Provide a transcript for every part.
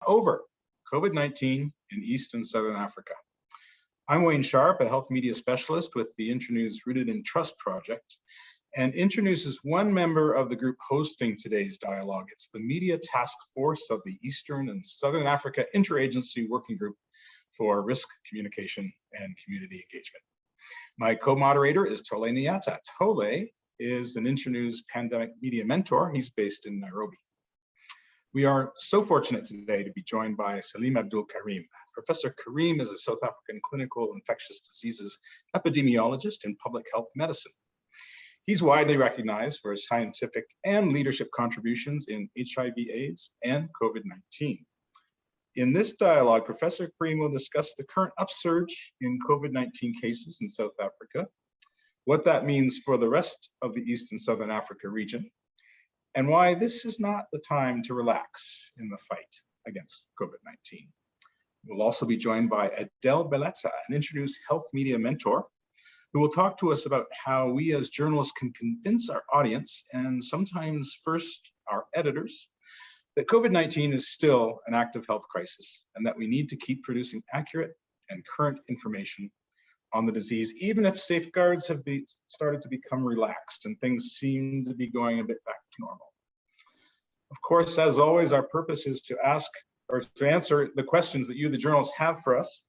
over COVID-19 in East and Southern Africa. I'm Wayne Sharp, a health media specialist with the Internews Rooted in Trust project. And Internews is one member of the group hosting today's dialogue. It's the Media Task Force of the Eastern and Southern Africa Interagency Working Group for Risk Communication and Community Engagement. My co-moderator is Tole Nyata. Tole is an Internews Pandemic Media Mentor. He's based in Nairobi. We are so fortunate today to be joined by Salim Abdool Karim. Professor Karim is a South African clinical infectious diseases epidemiologist in public health medicine. He's widely recognized for his scientific and leadership contributions in HIV/AIDS and COVID-19. In this dialogue, Professor Karim will discuss the current upsurge in COVID-19 cases in South Africa, what that means for the rest of the East and Southern Africa region, and why this is not the time to relax in the fight against COVID-19. We'll also be joined by Adele Baleta, an Internews health media mentor, who will talk to us about how we as journalists can convince our audience, and sometimes first our editors, that COVID-19 is still an active health crisis and that we need to keep producing accurate and current information on the disease, even if safeguards have started to become relaxed and things seem to be going a bit back to normal. Of course, as always, our purpose is to ask or to answer the questions that you, the journalists, have for us.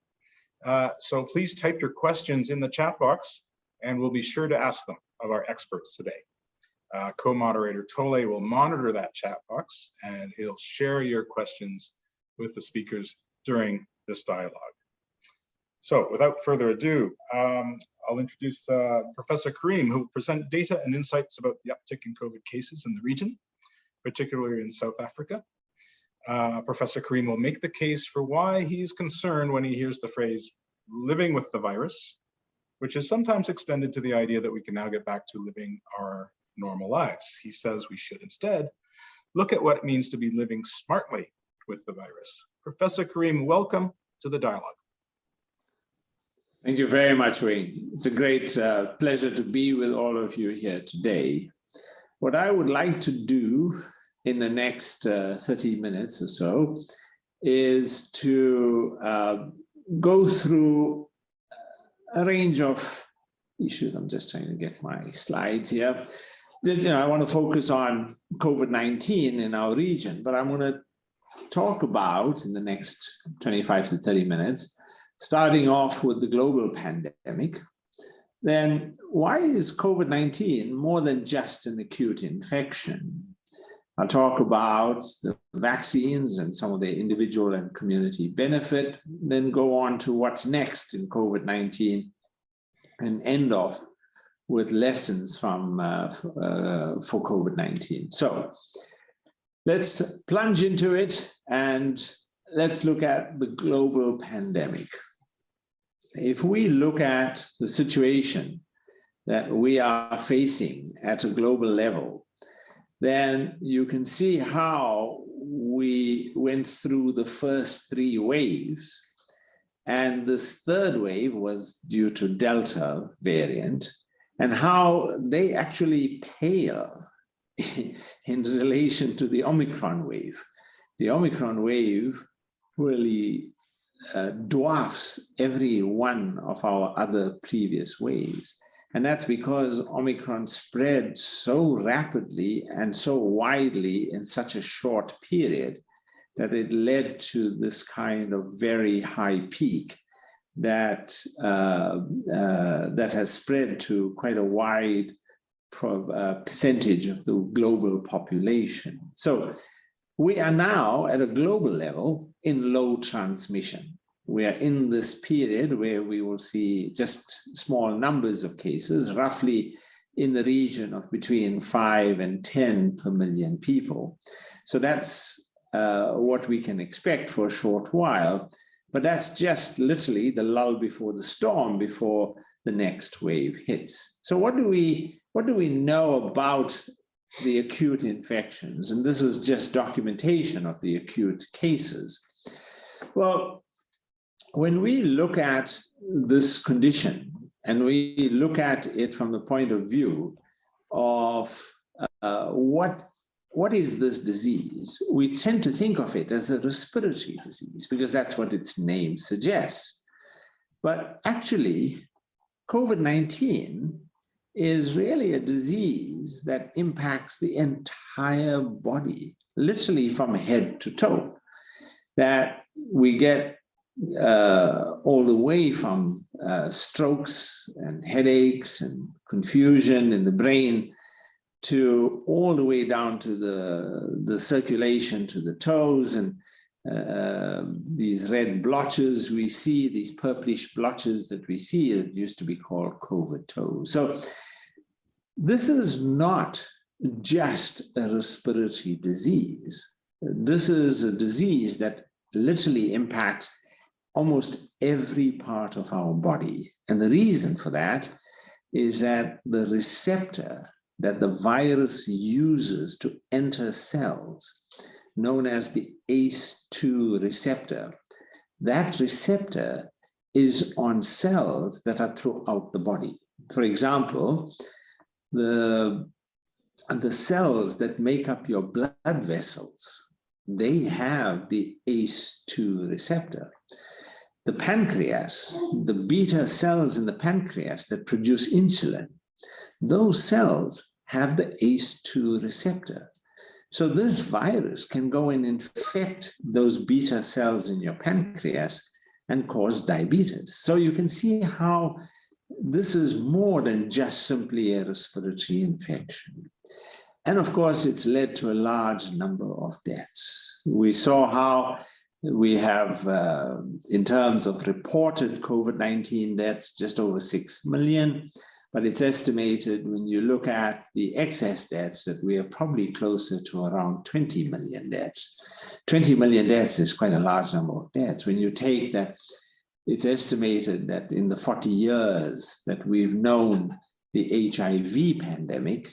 So please type your questions in the chat box and we'll be sure to ask them of our experts today. Co-moderator Tole will monitor that chat box and he'll share your questions with the speakers during this dialogue. So without further ado, I'll introduce Professor Karim, who will present data and insights about the uptick in COVID cases in the region, particularly in South Africa. Professor Karim will make the case for why he is concerned when he hears the phrase living with the virus, which is sometimes extended to the idea that we can now get back to living our normal lives. He says we should instead look at what it means to be living smartly with the virus. Professor Karim, welcome to the dialogue. Thank you very much, Wayne. It's a great pleasure to be with all of you here today. What I would like to do in the next 30 minutes or so is to go through a range of issues. I'm just trying to get my slides here. I want to focus on COVID-19 in our region, but I'm going to talk about in the next 25 to 30 minutes, starting off with the global pandemic. Then why is COVID-19 more than just an acute infection? I'll talk about the vaccines and some of the individual and community benefit, then go on to what's next in COVID-19 and end off with lessons from for COVID-19. So let's plunge into it and let's look at the global pandemic. If we look at the situation that we are facing at a global level, then you can see how we went through the first three waves. And this third wave was due to Delta variant, and how they actually pale in relation to the Omicron wave. The Omicron wave really dwarfs every one of our other previous waves. And that's because Omicron spread so rapidly and so widely in such a short period that it led to this kind of very high peak that, that has spread to quite a wide percentage of the global population. So we are now at a global level in low transmission. We are in this period where we will see just small numbers of cases, roughly in the region of between 5 and 10 per million people. So that's what we can expect for a short while, but that's just literally the lull before the storm, before the next wave hits. So what do we know about the acute infections? And this is just documentation of the acute cases. Well, when we look at this condition and we look at it from the point of view of what what is this disease? We tend to think of it as a respiratory disease because that's what its name suggests. But actually, COVID-19 is really a disease that impacts the entire body, literally from head to toe, that we get all the way from strokes and headaches and confusion in the brain to all the way down to the circulation to the toes and these red blotches we see, these purplish blotches that we see, it used to be called COVID toes. So this is not just a respiratory disease. This is a disease that literally impacts almost every part of our body. And the reason for that is that the receptor that the virus uses to enter cells, known as the ACE2 receptor, that receptor is on cells that are throughout the body. For example, the cells that make up your blood vessels, they have the ACE2 receptor. The pancreas, the beta cells in the pancreas that produce insulin, those cells have the ACE2 receptor. So this virus can go and infect those beta cells in your pancreas and cause diabetes. So you can see how this is more than just simply a respiratory infection. And of course, it's led to a large number of deaths. We saw how we have, in terms of reported COVID-19 deaths, just over 6 million. But it's estimated when you look at the excess deaths that we are probably closer to around 20 million deaths. 20 million deaths is quite a large number of deaths. When you take that, it's estimated that in the 40 years that we've known the HIV pandemic,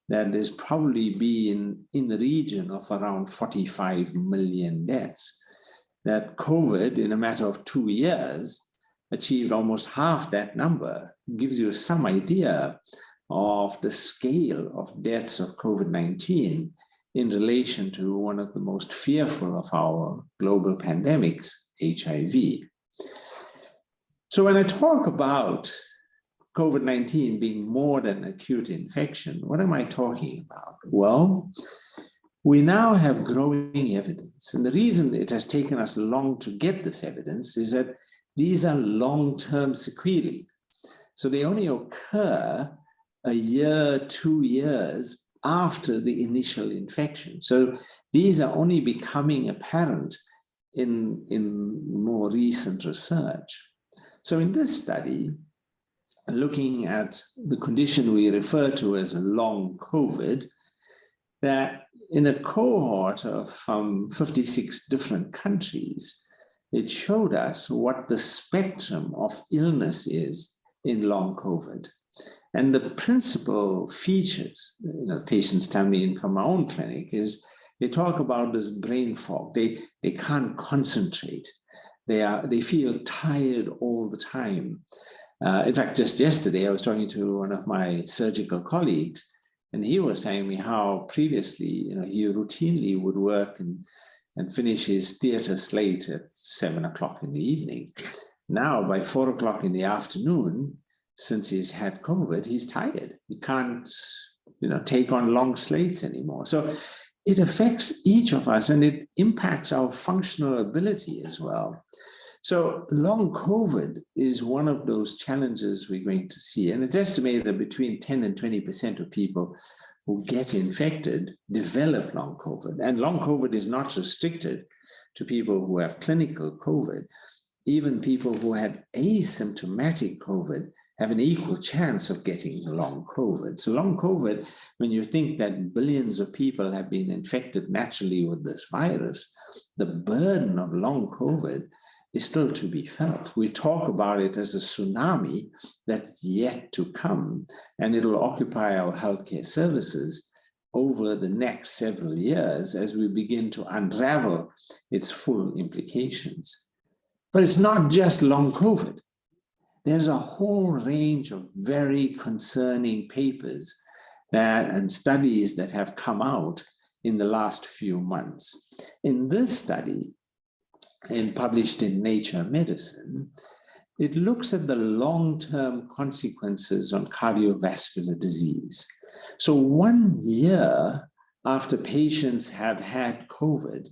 that there's probably been in the region of around 45 million deaths. That COVID, in a matter of 2 years, achieved almost half that number. Gives you some idea of the scale of deaths of COVID-19 in relation to one of the most fearful of our global pandemics, HIV. So when I talk about COVID-19 being more than acute infection, what am I talking about? Well, we now have growing evidence. And the reason it has taken us long to get this evidence is that these are long-term sequelae. So they only occur a year, 2 years after the initial infection. So these are only becoming apparent in more recent research. So in this study, looking at the condition we refer to as long COVID, that in a cohort of 56 different countries, it showed us what the spectrum of illness is in long COVID. And the principal features, patients tell me from my own clinic, is they talk about this brain fog. They can't concentrate. They feel tired all the time. In fact, just yesterday, I was talking to one of my surgical colleagues, and he was telling me how previously, he routinely would work and finish his theater slate at 7 o'clock in the evening. Now, by 4 o'clock in the afternoon, since he's had COVID, he's tired. He can't, take on long slates anymore. So it affects each of us, and it impacts our functional ability as well. So long COVID is one of those challenges we're going to see. And it's estimated that between 10 and 20% of people who get infected develop long COVID. And long COVID is not restricted to people who have clinical COVID. Even people who had asymptomatic COVID have an equal chance of getting long COVID. So long COVID, when you think that billions of people have been infected naturally with this virus, the burden of long COVID is still to be felt. We talk about it as a tsunami that's yet to come, and it'll occupy our healthcare services over the next several years as we begin to unravel its full implications. But it's not just long COVID. There's a whole range of very concerning papers and studies that have come out in the last few months. In this study, and published in Nature Medicine, it looks at the long-term consequences on cardiovascular disease. So 1 year after patients have had COVID,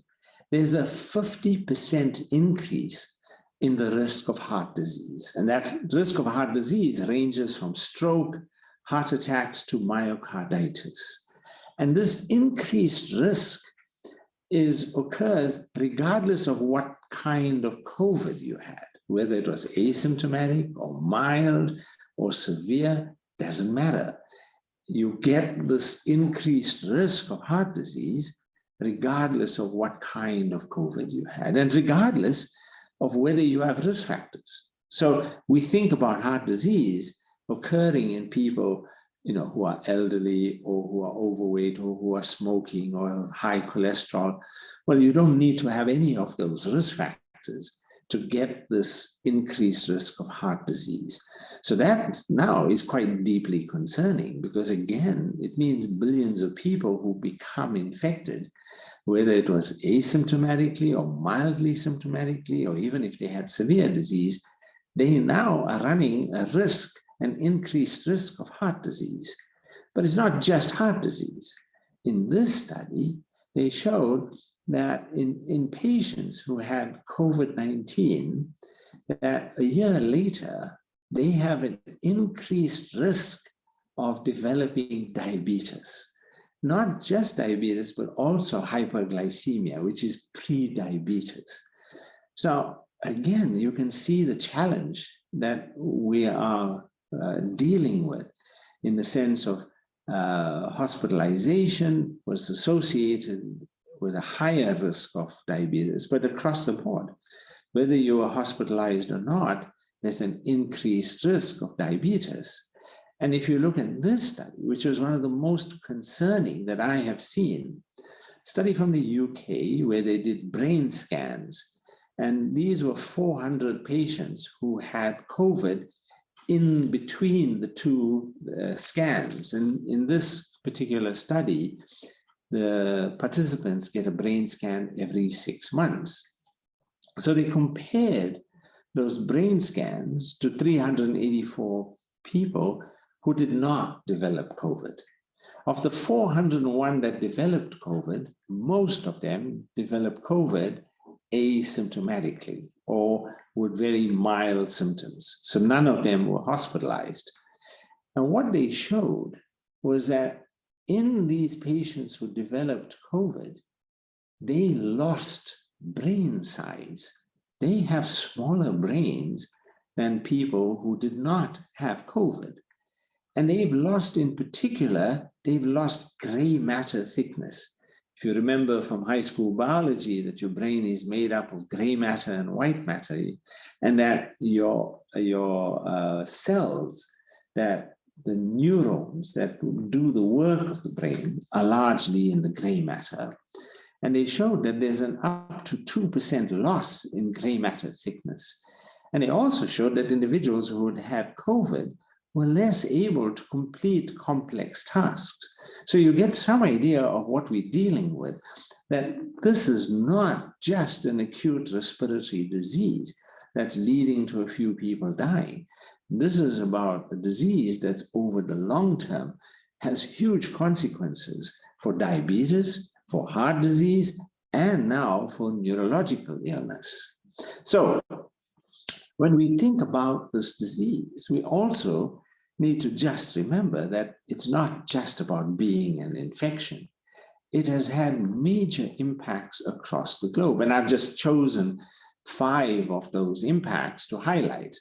there's a 50% increase in the risk of heart disease. And that risk of heart disease ranges from stroke, heart attacks to myocarditis. And this increased risk occurs regardless of what kind of COVID you had, whether it was asymptomatic or mild or severe, doesn't matter. You get this increased risk of heart disease regardless of what kind of COVID you had, and regardless of whether you have risk factors. So we think about heart disease occurring in people, who are elderly or who are overweight or who are smoking or have high cholesterol. Well, you don't need to have any of those risk factors to get this increased risk of heart disease. So that now is quite deeply concerning, because again, it means billions of people who become infected, whether it was asymptomatically or mildly symptomatically, or even if they had severe disease, they now are running a risk, an increased risk of heart disease. But it's not just heart disease. In this study, they showed that in patients who had COVID-19, that a year later, they have an increased risk of developing diabetes. Not just diabetes, but also hyperglycemia, which is pre-diabetes. So again, you can see the challenge that we are dealing with, in the sense of hospitalization was associated with a higher risk of diabetes, but across the board, whether you are hospitalized or not, there's an increased risk of diabetes. And if you look at this study, which was one of the most concerning that I have seen, study from the UK where they did brain scans, and these were 400 patients who had COVID in between the two scans. And in this particular study, the participants get a brain scan every 6 months. So they compared those brain scans to 384 people who did not develop COVID. Of the 401 that developed COVID, most of them developed COVID asymptomatically or with very mild symptoms. So none of them were hospitalized. And what they showed was that in these patients who developed COVID, they lost brain size. They have smaller brains than people who did not have COVID. And they've lost, in particular, they've lost gray matter thickness. If you remember from high school biology that your brain is made up of gray matter and white matter, and that your cells, that the neurons that do the work of the brain are largely in the gray matter. And they showed that there's an up to 2% loss in gray matter thickness. And they also showed that individuals who had had COVID were less able to complete complex tasks. So you get some idea of what we're dealing with, that this is not just an acute respiratory disease that's leading to a few people dying. This is about a disease that's over the long term, has huge consequences for diabetes, for heart disease, and now for neurological illness. So when we think about this disease, we also need to just remember that it's not just about being an infection. It has had major impacts across the globe. And I've just chosen 5 of those impacts to highlight.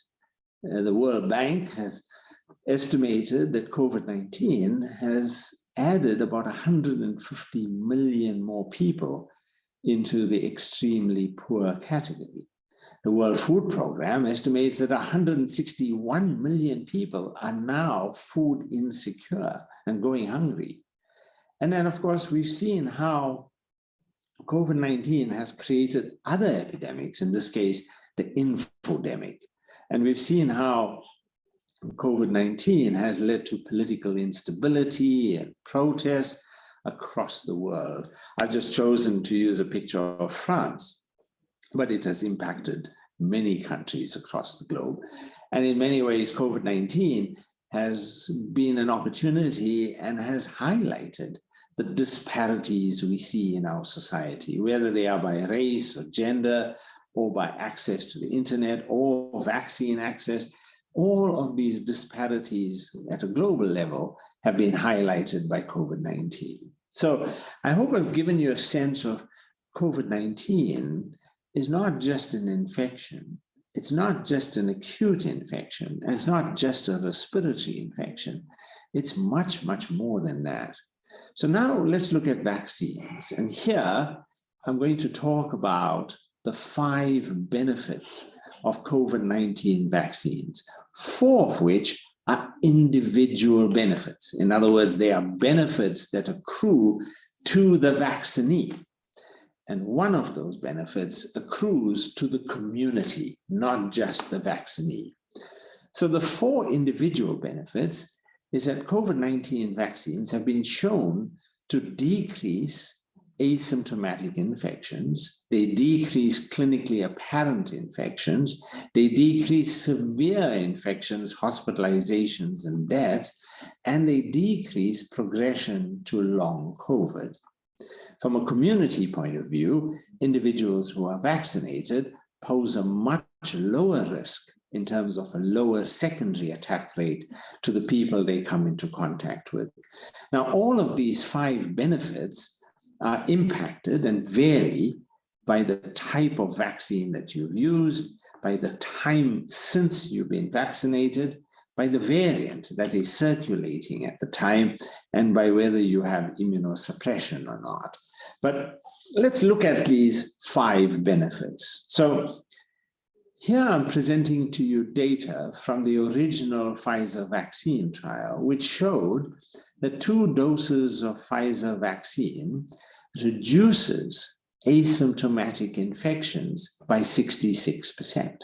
The World Bank has estimated that COVID-19 has added about 150 million more people into the extremely poor category. The World Food Program estimates that 161 million people are now food insecure and going hungry. And then, of course, we've seen how COVID-19 has created other epidemics, in this case, the infodemic. And we've seen how COVID-19 has led to political instability and protests across the world. I've just chosen to use a picture of France, but it has impacted many countries across the globe. And in many ways, COVID-19 has been an opportunity and has highlighted the disparities we see in our society, whether they are by race or gender, or by access to the internet or vaccine access. All of these disparities at a global level have been highlighted by COVID-19. So I hope I've given you a sense of COVID-19 is not just an infection. It's not just an acute infection, and it's not just a respiratory infection. It's much, much more than that. So now let's look at vaccines. And here I'm going to talk about the 5 benefits of COVID-19 vaccines, 4 of which are individual benefits. In other words, they are benefits that accrue to the vaccinee. And one of those benefits accrues to the community, not just the vaccinee. So the 4 individual benefits is that COVID-19 vaccines have been shown to decrease asymptomatic infections, they decrease clinically apparent infections, they decrease severe infections, hospitalizations, and deaths, and they decrease progression to long COVID. From a community point of view, individuals who are vaccinated pose a much lower risk in terms of a lower secondary attack rate to the people they come into contact with. Now, all of these 5 benefits are impacted and vary by the type of vaccine that you've used, by the time since you've been vaccinated, by the variant that is circulating at the time, and by whether you have immunosuppression or not. But let's look at these 5 benefits. So here I'm presenting to you data from the original Pfizer vaccine trial, which showed that 2 doses of Pfizer vaccine reduces asymptomatic infections by 66%.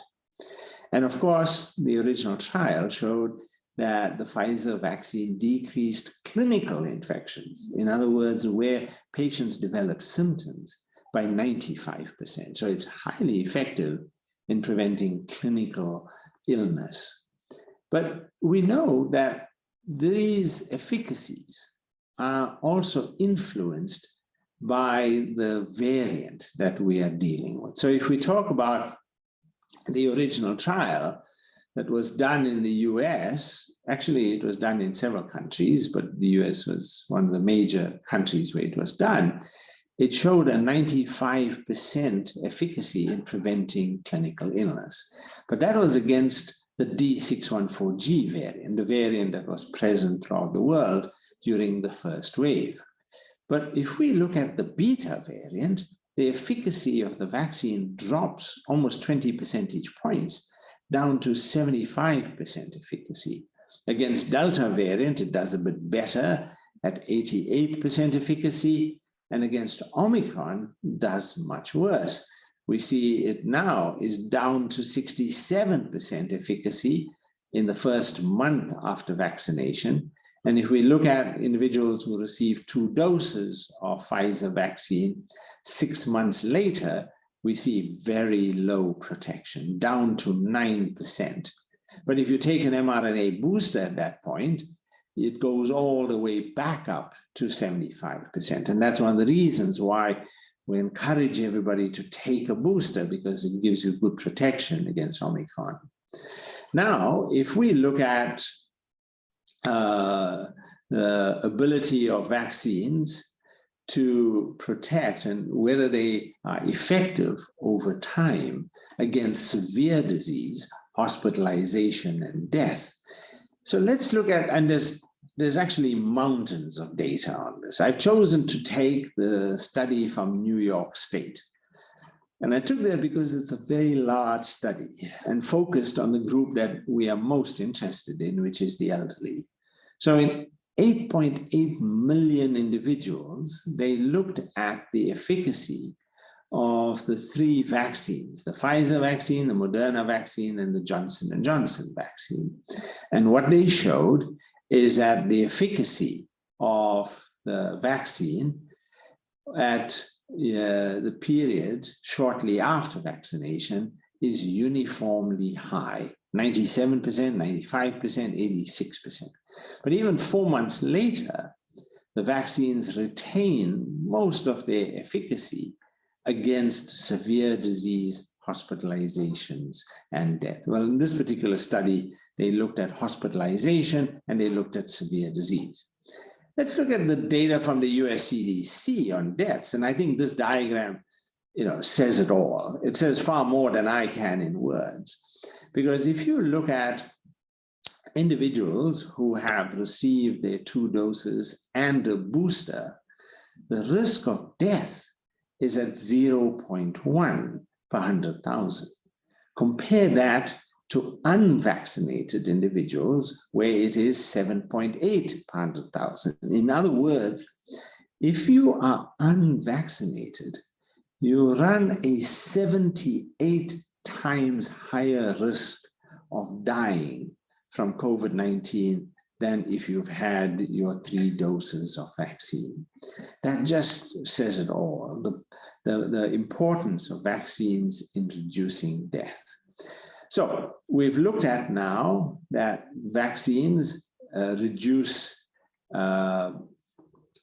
And of course, the original trial showed that the Pfizer vaccine decreased clinical infections, in other words, where patients develop symptoms, by 95%. So it's highly effective in preventing clinical illness. But we know that these efficacies are also influenced by the variant that we are dealing with. So if we talk about the original trial that was done in the US, actually it was done in several countries, but the US was one of the major countries where it was done. It showed a 95% efficacy in preventing clinical illness. But that was against the D614G variant, the variant that was present throughout the world during the first wave. But if we look at the beta variant, the efficacy of the vaccine drops almost 20 percentage points down to 75% efficacy. Against Delta variant, it does a bit better at 88% efficacy, and against Omicron, does much worse. We see it now is down to 67% efficacy in the first month after vaccination. And if we look at individuals who receive 2 doses of Pfizer vaccine, 6 months later, we see very low protection, down to 9%. But if you take an mRNA booster at that point, it goes all the way back up to 75%. And that's one of the reasons why we encourage everybody to take a booster, because it gives you good protection against Omicron. Now, if we look at the ability of vaccines to protect and whether they are effective over time against severe disease, hospitalization, and death. So let's look at, and there's actually mountains of data on this. I've chosen to take the study from New York State. And I took that because it's a very large study and focused on the group that we are most interested in, which is the elderly. So in 8.8 million individuals, they looked at the efficacy of the 3 vaccines, the Pfizer vaccine, the Moderna vaccine, and the Johnson & Johnson vaccine. And what they showed is that the efficacy of the vaccine at the period shortly after vaccination is uniformly high, 97%, 95%, 86%. But even 4 months later, the vaccines retain most of their efficacy against severe disease, hospitalizations, and death. Well, in this particular study, they looked at hospitalization and they looked at severe disease. Let's look at the data from the US CDC on deaths. And I think this diagram, says it all. It says far more than I can in words. Because if you look at individuals who have received their 2 doses and a booster, the risk of death is at 0.1 per 100,000. Compare that to unvaccinated individuals, where it is 7.8 per 100,000. In other words, if you are unvaccinated, you run a 78 times higher risk of dying from COVID-19 than if you've had your 3 doses of vaccine. That just says it all, the importance of vaccines in reducing death. So we've looked at now that vaccines reduce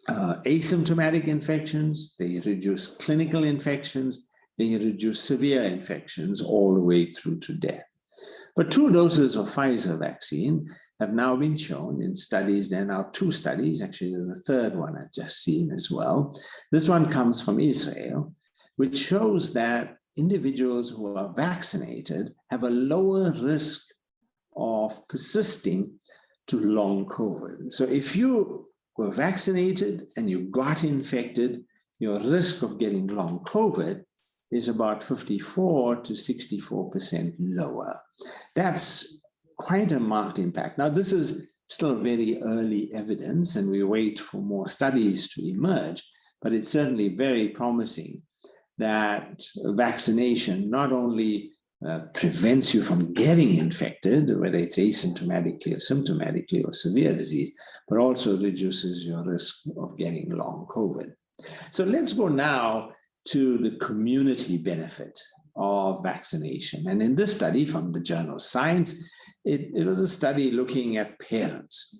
asymptomatic infections, they reduce clinical infections, they reduce severe infections all the way through to death. But 2 doses of Pfizer vaccine have now been shown in studies. There are now 2 studies, actually there's a 3rd one I've just seen as well. This one comes from Israel, which shows that individuals who are vaccinated have a lower risk of persisting to long COVID. So if you were vaccinated and you got infected, your risk of getting long COVID is about 54 to 64% lower. That's quite a marked impact. Now, this is still very early evidence, and we wait for more studies to emerge, but it's certainly very promising that vaccination not only prevents you from getting infected, whether it's asymptomatically or symptomatically or severe disease, but also reduces your risk of getting long COVID. So let's go now to the community benefit of vaccination. And in this study from the journal Science, it was a study looking at parents.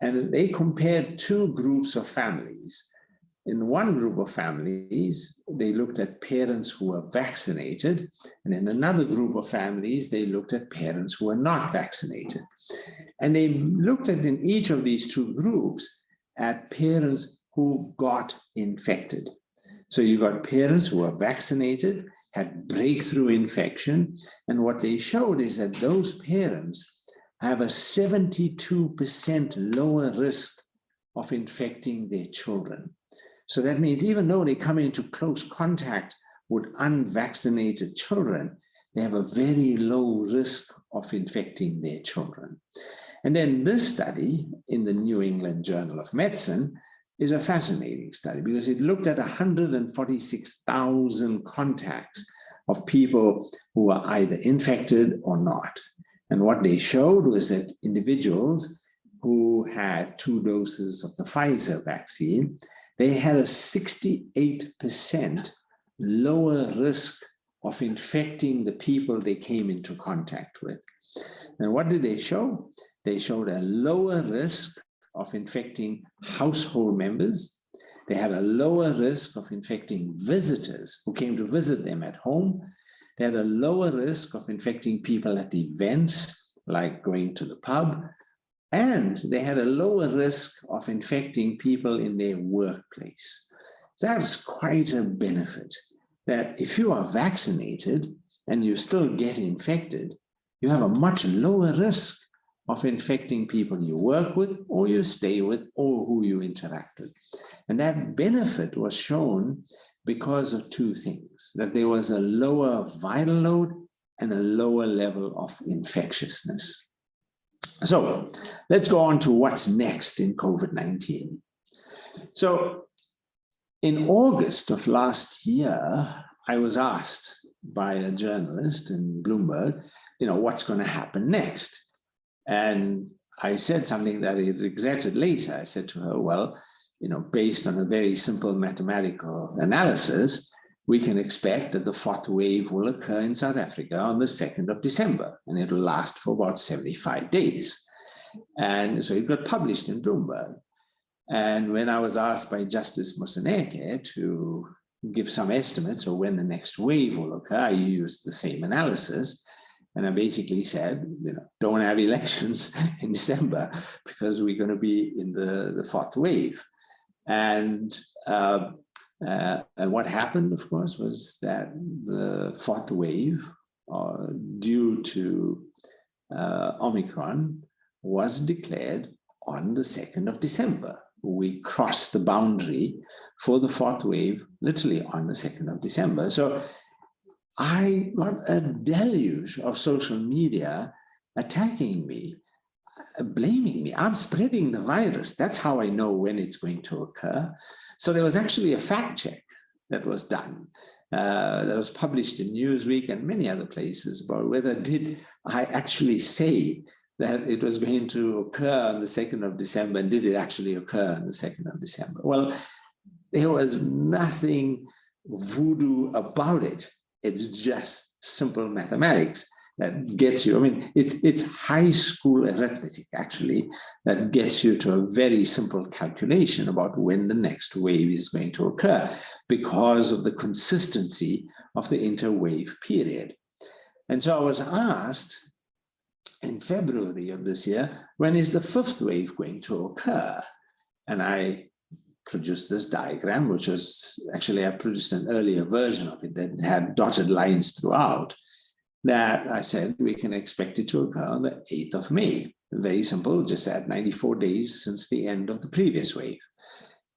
And they compared 2 groups of families. In one group of families, they looked at parents who were vaccinated. And in another group of families, they looked at parents who were not vaccinated. And they looked at in each of these 2 groups at parents who got infected. So you got parents who were vaccinated, had breakthrough infection, and what they showed is that those parents have a 72% lower risk of infecting their children. So that means even though they come into close contact with unvaccinated children, they have a very low risk of infecting their children. And then this study in the New England Journal of Medicine is a fascinating study because it looked at 146,000 contacts of people who were either infected or not. And what they showed was that individuals who had 2 doses of the Pfizer vaccine, they had a 68% lower risk of infecting the people they came into contact with. And what did they show? They showed a lower risk of infecting household members. They had a lower risk of infecting visitors who came to visit them at home. They had a lower risk of infecting people at events, like going to the pub. And they had a lower risk of infecting people in their workplace. So that's quite a benefit, that if you are vaccinated and you still get infected, you have a much lower risk of infecting people you work with or you stay with or who you interact with. And that benefit was shown because of 2 things, that there was a lower viral load and a lower level of infectiousness. So let's go on to what's next in COVID-19. So in August of last year, I was asked by a journalist in Bloomberg, what's going to happen next? And I said something that I regretted later. I said to her, well, based on a very simple mathematical analysis, we can expect that the fourth wave will occur in South Africa on the 2nd of December, and it will last for about 75 days. And so it got published in Bloomberg. And when I was asked by Justice Moseneke to give some estimates of when the next wave will occur, I used the same analysis. And I basically said, don't have elections in December because we're going to be in the fourth wave. And what happened, of course, was that the fourth wave, due to Omicron, was declared on the 2nd of December. We crossed the boundary for the fourth wave literally on the 2nd of December. So I got a deluge of social media attacking me, blaming me. I'm spreading the virus. That's how I know when it's going to occur. So there was actually a fact check that was done, that was published in Newsweek and many other places about whether did I actually say that it was going to occur on the 2nd of December, and did it actually occur on the 2nd of December? Well, there was nothing voodoo about it. It's just simple mathematics that gets you, it's high school arithmetic, actually, that gets you to a very simple calculation about when the next wave is going to occur because of the consistency of the interwave period. And so I was asked in February of this year, when is the fifth wave going to occur? And I produced this diagram, which was actually, I produced an earlier version of it that had dotted lines throughout, that I said we can expect it to occur on the 8th of May. Very simple, just add 94 days since the end of the previous wave.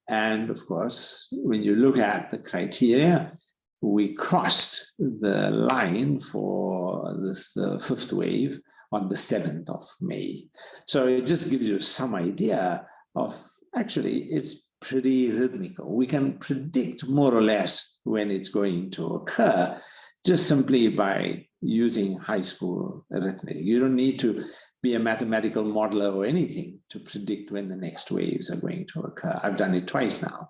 And of course, when you look at the criteria, we crossed the line for the fifth wave on the 7th of May. So it just gives you some idea of, actually, it's pretty rhythmical. We can predict more or less when it's going to occur just simply by using high school arithmetic. You don't need to be a mathematical modeler or anything to predict when the next waves are going to occur. I've done it twice now.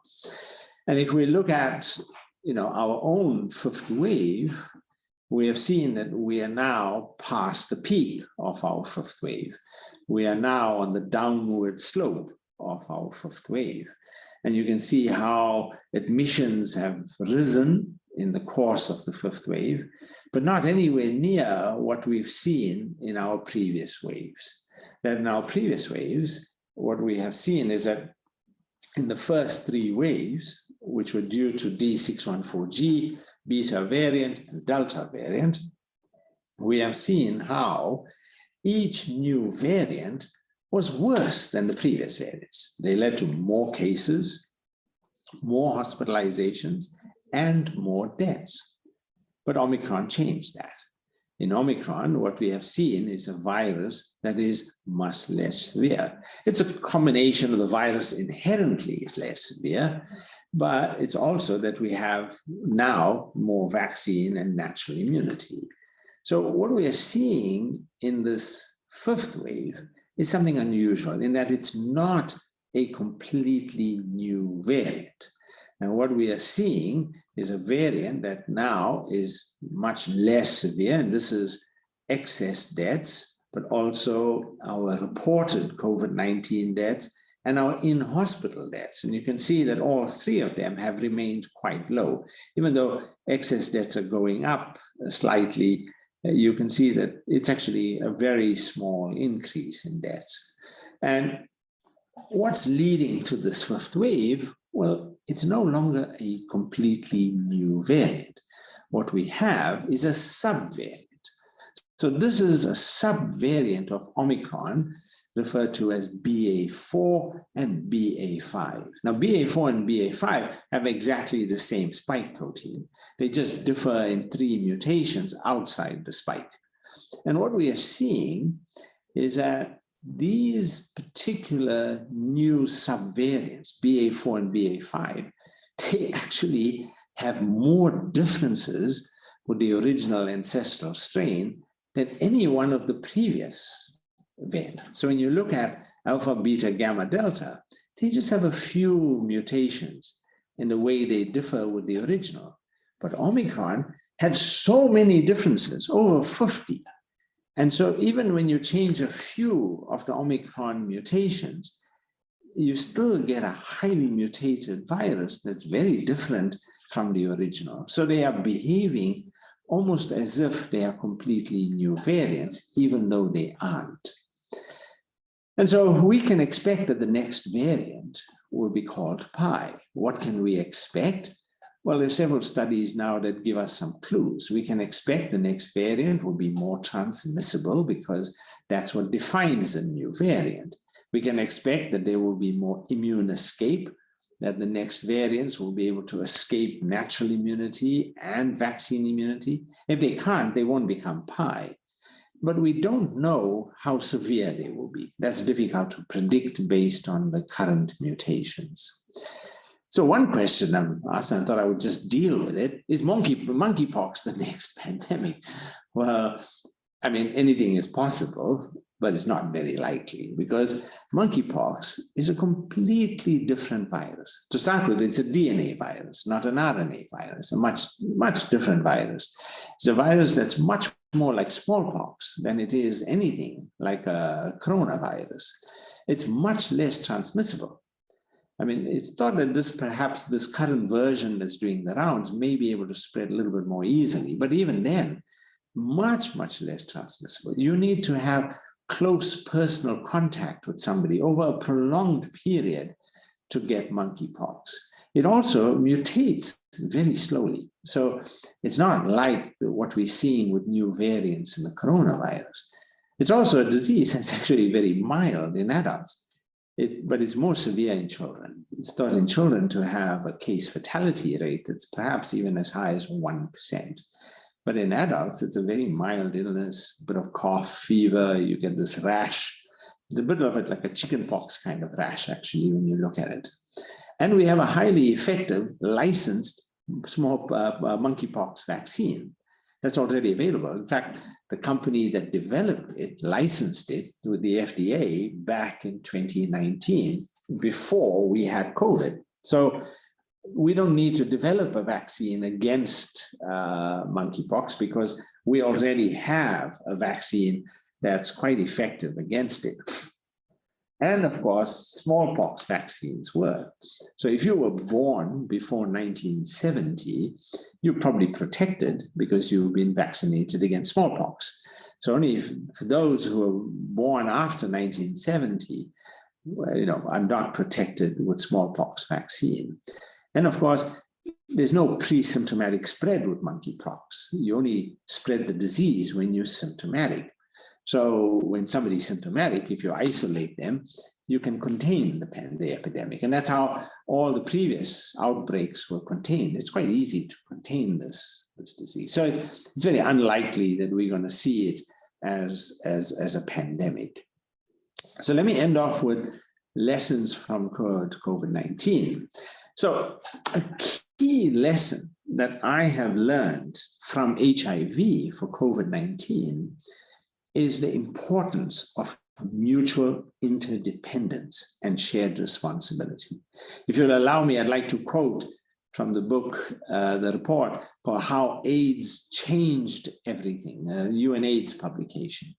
And if we look at our own fifth wave, we have seen that we are now past the peak of our fifth wave. We are now on the downward slope of our fifth wave. And you can see how admissions have risen in the course of the fifth wave, but not anywhere near what we've seen in our previous waves. That in our previous waves, what we have seen is that in the first three waves, which were due to D614G, beta variant, and delta variant, we have seen how each new variant was worse than the previous variants. They led to more cases, more hospitalizations, and more deaths. But Omicron changed that. In Omicron, what we have seen is a virus that is much less severe. It's a combination of the virus inherently is less severe, but it's also that we have now more vaccine and natural immunity. So what we are seeing in this fifth wave is something unusual in that it's not a completely new variant. And what we are seeing is a variant that now is much less severe, and this is excess deaths, but also our reported COVID-19 deaths and our in-hospital deaths. And you can see that all three of them have remained quite low. Even though excess deaths are going up slightly, you can see that it's actually a very small increase in deaths. And what's leading to this fifth wave? Well, it's no longer a completely new variant. What we have is a subvariant. So this is a subvariant of Omicron, referred to as BA4 and BA5. Now, BA4 and BA5 have exactly the same spike protein. They just differ in 3 mutations outside the spike. And what we are seeing is that these particular new subvariants, BA4 and BA5, they actually have more differences with the original ancestral strain than any one of the previous variants. So when you look at alpha, beta, gamma, delta, They just have a few mutations in the way they differ with the original. But Omicron had so many differences, over 50. And so even when you change a few of the Omicron mutations, you still get a highly mutated virus that's very different from the original. So they are behaving almost as if they are completely new variants, even though they aren't. And so we can expect that the next variant will be called pi. What can we expect? Well, there's several studies now that give us some clues. We can expect the next variant will be more transmissible because that's what defines a new variant. We can expect that there will be more immune escape, that the next variants will be able to escape natural immunity and vaccine immunity. If they can't, they won't become pi. But we don't know how severe they will be. That's difficult to predict based on the current mutations. So one question I'm asked, and I thought I would just deal with it, is monkeypox the next pandemic? Well, I mean, anything is possible, but it's not very likely because monkeypox is a completely different virus. To start with, it's a DNA virus, not an RNA virus, a much different virus. It's a virus that's much more like smallpox than it is anything like a coronavirus. It's much less transmissible. I mean, it's thought that perhaps this current version that's doing the rounds may be able to spread a little bit more easily, but even then, much less transmissible. You need to have close personal contact with somebody over a prolonged period to get monkeypox. It also mutates very slowly. So it's not like what we're seeing with new variants in the coronavirus. It's also a disease that's actually very mild in adults, but it's more severe in children. It's thought in children to have a case fatality rate that's perhaps even as high as 1%. But in adults, it's a very mild illness, a bit of cough, fever, you get this rash. It's a bit of it like a chickenpox kind of rash, actually, when you look at it. And we have a highly effective, licensed small monkeypox vaccine that's already available. In fact, the company that developed it licensed it with the FDA back in 2019, before we had COVID. So we don't need to develop a vaccine against monkeypox because we already have a vaccine that's quite effective against it. And of course, smallpox vaccines were. So if you were born before 1970, you're probably protected because you've been vaccinated against smallpox. So only for those who were born after 1970, are not protected with smallpox vaccine. And of course, there's no pre-symptomatic spread with monkeypox. You only spread the disease when you're symptomatic. So when somebody's symptomatic, if you isolate them, you can contain the epidemic. And that's how all the previous outbreaks were contained. It's quite easy to contain this disease. So it's very unlikely that we're going to see it as a pandemic. So let me end off with lessons from COVID-19. So a key lesson that I have learned from HIV for COVID-19 is the importance of mutual interdependence and shared responsibility. If you'll allow me, I'd like to quote from the book, the report for How AIDS Changed Everything, a UNAIDS publication.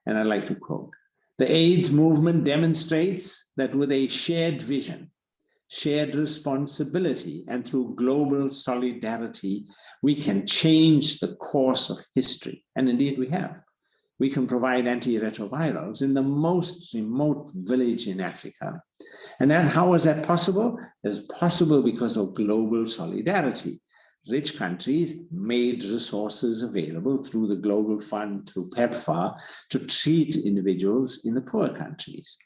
And I'd like to quote, "The AIDS movement demonstrates that with a shared vision, shared responsibility, and through global solidarity, we can change the course of history." And indeed we have. We can provide antiretrovirals in the most remote village in Africa. And then how is that possible? It's possible because of global solidarity. Rich countries made resources available through the Global Fund, through PEPFAR, to treat individuals in the poor countries.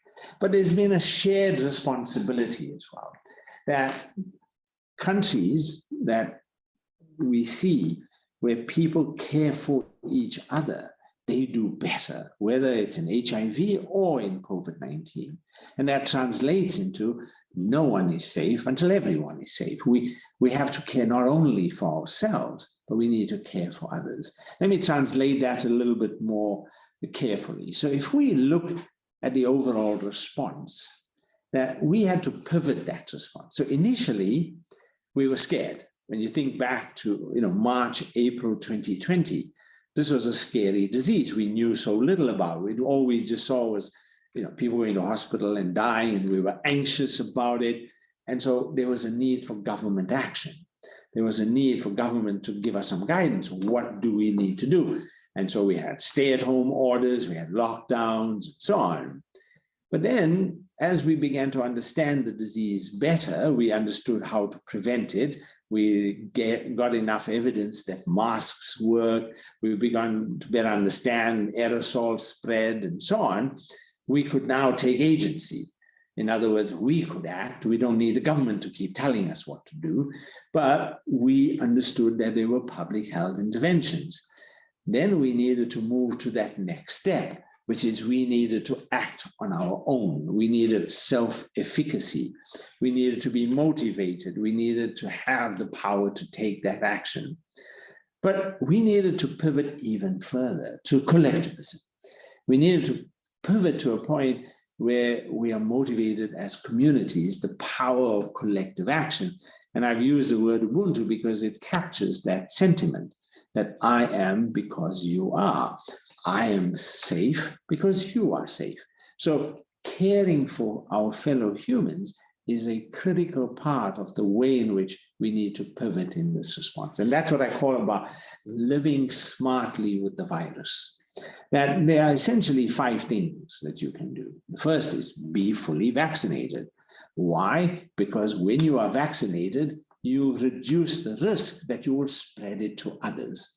But there's been a shared responsibility as well, that countries that we see where people care for each other, they do better, whether it's in HIV or in COVID-19. And that translates into no one is safe until everyone is safe. We have to care not only for ourselves, but we need to care for others. Let me translate that a little bit more carefully. So if we look at the overall response, that we had to pivot that response. So initially, we were scared. When you think back to March, April 2020, this was a scary disease. We knew so little about it. All we just saw was people going to hospital and dying, and we were anxious about it. And so there was a need for government action. There was a need for government to give us some guidance. What do we need to do? And so we had stay-at-home orders, we had lockdowns, and so on. But then, as we began to understand the disease better, we understood how to prevent it. We got enough evidence that masks work. We began to better understand aerosol spread and so on. We could now take agency. In other words, we could act. We don't need the government to keep telling us what to do, but we understood that there were public health interventions. Then we needed to move to that next step, which is we needed to act on our own. We needed self-efficacy. We needed to be motivated. We needed to have the power to take that action. But we needed to pivot even further to collectivism. We needed to pivot to a point where we are motivated as communities, the power of collective action. And I've used the word Ubuntu because it captures that sentiment, that I am because you are. I am safe because you are safe. So caring for our fellow humans is a critical part of the way in which we need to pivot in this response. And that's what I call about living smartly with the virus. That there are essentially 5 things that you can do. The first is be fully vaccinated. Why? Because when you are vaccinated, you reduce the risk that you will spread it to others.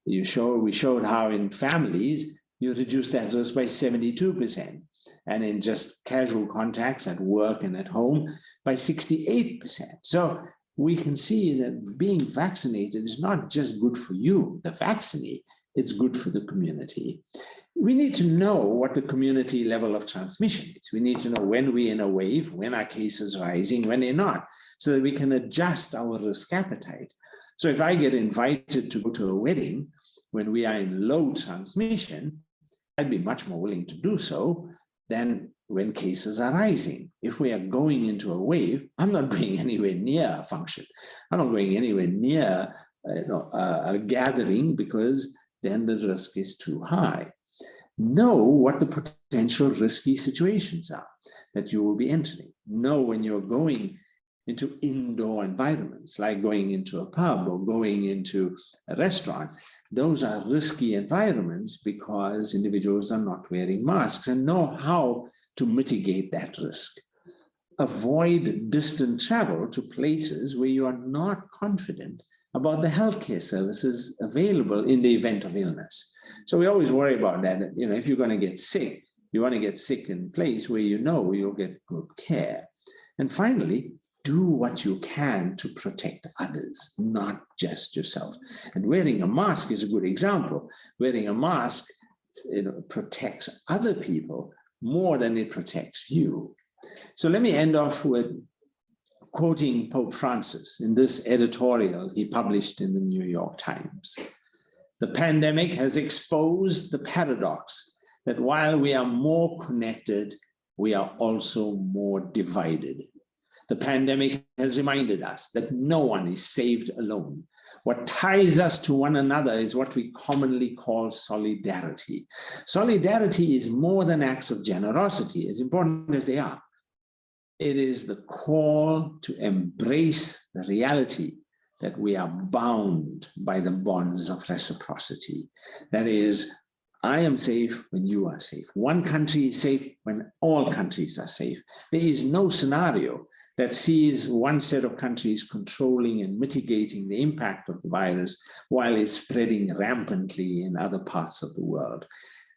We showed how in families, you reduce that risk by 72%, and in just casual contacts at work and at home by 68%. So we can see that being vaccinated is not just good for you, the vaccinee, it's good for the community. We need to know what the community level of transmission is. We need to know when we're in a wave, when are cases rising, when they're not, so that we can adjust our risk appetite. So if I get invited to go to a wedding when we are in low transmission, I'd be much more willing to do so than when cases are rising. If we are going into a wave, I'm not going anywhere near a function. I'm not going anywhere near a gathering, because then the risk is too high. Know what the potential risky situations are that you will be entering. Know when you're going into indoor environments, like going into a pub or going into a restaurant. Those are risky environments because individuals are not wearing masks, and know how to mitigate that risk. Avoid distant travel to places where you are not confident about the healthcare services available in the event of illness. So we always worry about that. If you're going to get sick, you want to get sick in a place where you know you'll get good care. And finally, do what you can to protect others, not just yourself. And wearing a mask is a good example. Wearing a mask protects other people more than it protects you. So let me end off with quoting Pope Francis in this editorial he published in the New York Times. The pandemic has exposed the paradox that while we are more connected, we are also more divided. The pandemic has reminded us that no one is saved alone. What ties us to one another is what we commonly call solidarity. Solidarity is more than acts of generosity, as important as they are. It is the call to embrace the reality that we are bound by the bonds of reciprocity. That is, I am safe when you are safe. One country is safe when all countries are safe. There is no scenario that sees one set of countries controlling and mitigating the impact of the virus while it's spreading rampantly in other parts of the world.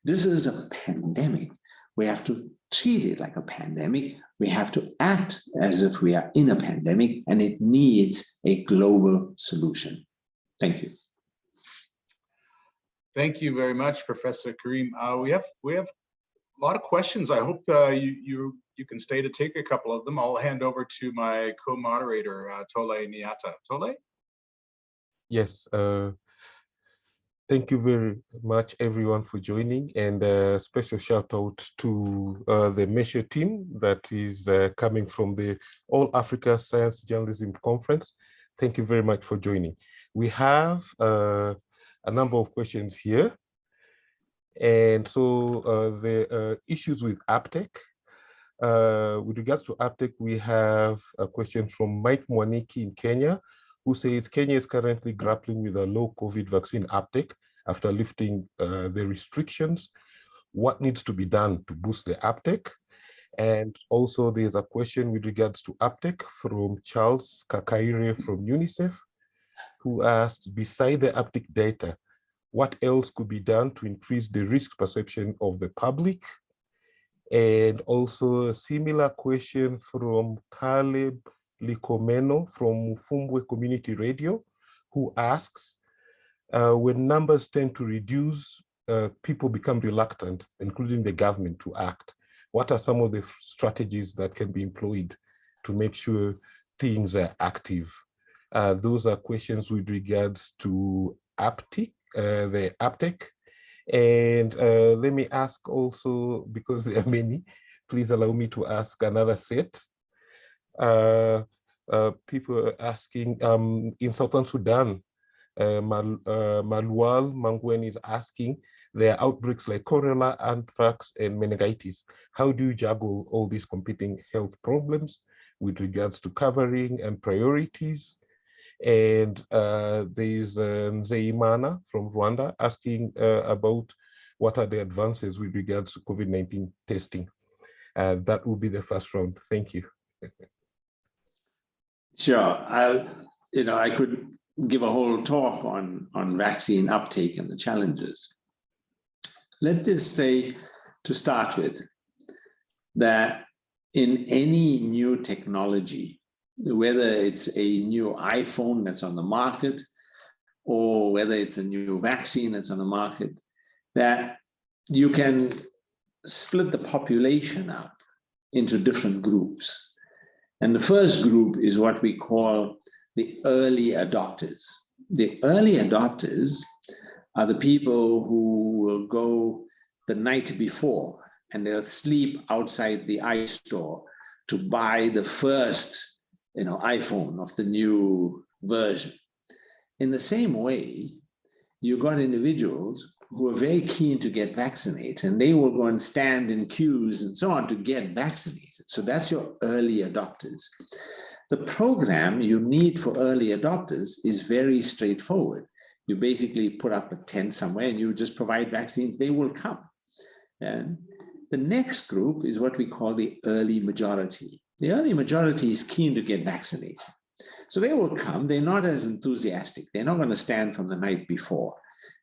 This is a pandemic. We have to treat it like a pandemic. We have to act as if we are in a pandemic, and it needs a global solution. Thank you. Thank you very much, Professor Karim. We have a lot of questions. I hope you can stay to take a couple of them. I'll hand over to my co-moderator, Tole Niata. Tole? Yes. Thank you very much, everyone, for joining, and a special shout out to the Measure team that is coming from the All Africa Science Journalism Conference. Thank you very much for joining. We have a number of questions here. And so the issues with uptick. With regards to uptick, we have a question from Mike Mwaniki in Kenya, who says Kenya is currently grappling with a low COVID vaccine uptake after lifting the restrictions. What needs to be done to boost the uptake? And also there's a question with regards to uptake from Charles Kakaire from UNICEF, who asked, beside the uptake data, what else could be done to increase the risk perception of the public? And also a similar question from Caleb Likomeno from Mufumbwe Community Radio, who asks, when numbers tend to reduce, people become reluctant, including the government, to act. What are some of the strategies that can be employed to make sure things are active? Those are questions with regards to uptick, the uptake. And let me ask also, because there are many, please allow me to ask another set. People are asking, in Southern Sudan, Malual Mangwen is asking, there are outbreaks like cholera, anthrax, and meningitis. How do you juggle all these competing health problems with regards to covering and priorities? And there's Nzeimana from Rwanda asking about what are the advances with regards to COVID-19 testing. That will be the first round. Thank you. Sure. I could give a whole talk on vaccine uptake and the challenges. Let's just say, to start with, that in any new technology, whether it's a new iPhone that's on the market, or whether it's a new vaccine that's on the market, that you can split the population up into different groups. And the first group is what we call the early adopters. The early adopters are the people who will go the night before and they'll sleep outside the iStore to buy the first iPhone of the new version. In the same way, you got individuals who are very keen to get vaccinated, and they will go and stand in queues and so on to get vaccinated. So that's your early adopters. The program you need for early adopters is very straightforward. You basically put up a tent somewhere and you just provide vaccines, they will come. And the next group is what we call the early majority. The early majority is keen to get vaccinated. So they will come, they're not as enthusiastic. They're not going to stand from the night before.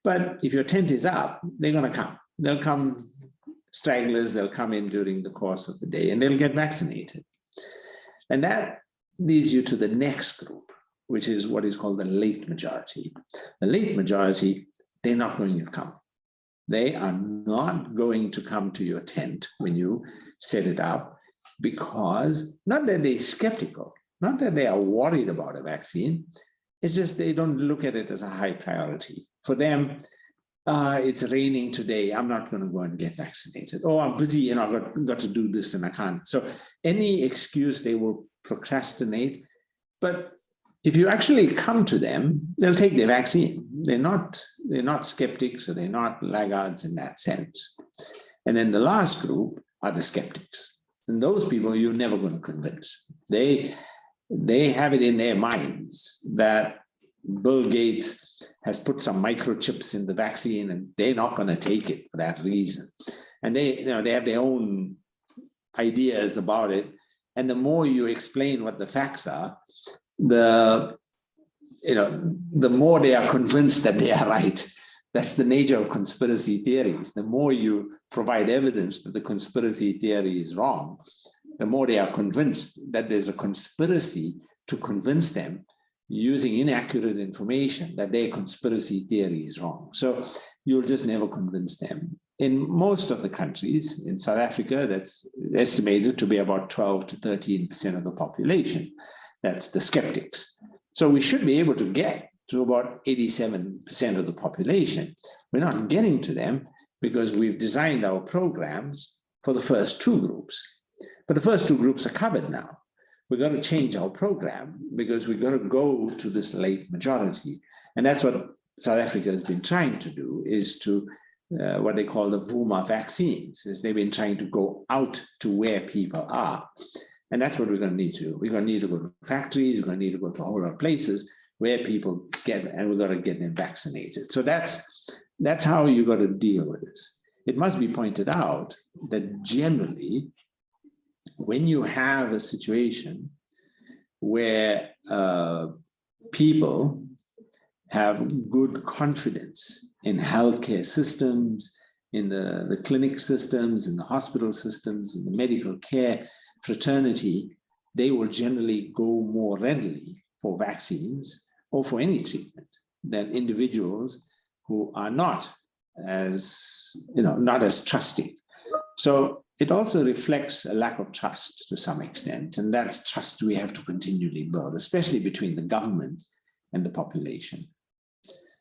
But if your tent is up, they're going to come. They'll come stragglers, they'll come in during the course of the day and they'll get vaccinated. And that leads you to the next group, which is what is called the late majority. The late majority, they're not going to come. They are not going to come to your tent when you set it up, because not that they're skeptical, not that they are worried about a vaccine, it's just they don't look at it as a high priority. For them, it's raining today, I'm not going to go and get vaccinated. Oh, I'm busy, I've got to do this and I can't. So any excuse, they will procrastinate. But if you actually come to them, they'll take their vaccine. They're not skeptics, or they're not laggards in that sense. And then the last group are the skeptics. And those people you're never going to convince. They have it in their minds that Bill Gates has put some microchips in the vaccine and they're not going to take it for that reason. And they have their own ideas about it. And the more you explain what the facts are, the more they are convinced that they are right. That's the nature of conspiracy theories. The more you provide evidence that the conspiracy theory is wrong, the more they are convinced that there's a conspiracy to convince them using inaccurate information that their conspiracy theory is wrong. So you'll just never convince them. In most of the countries, in South Africa, that's estimated to be about 12 to 13% of the population. That's the skeptics. So we should be able to get to about 87% of the population. We're not getting to them because we've designed our programs for the first two groups. But the first two groups are covered now. We've got to change our program because we've got to go to this late majority. And that's what South Africa has been trying to do, is to what they call the VUMA vaccines, is they've been trying to go out to where people are. And that's what we're going to need to do. We're going to need to go to factories, we're going to need to go to a whole lot of places where people get, and we've got to get them vaccinated. So that's how you got to deal with this. It must be pointed out that generally, when you have a situation where people have good confidence in healthcare systems, in the clinic systems, in the hospital systems, in the medical care fraternity, they will generally go more readily for vaccines or for any treatment than individuals who are not as, not as trusting. So it also reflects a lack of trust to some extent, and that's trust we have to continually build, especially between the government and the population.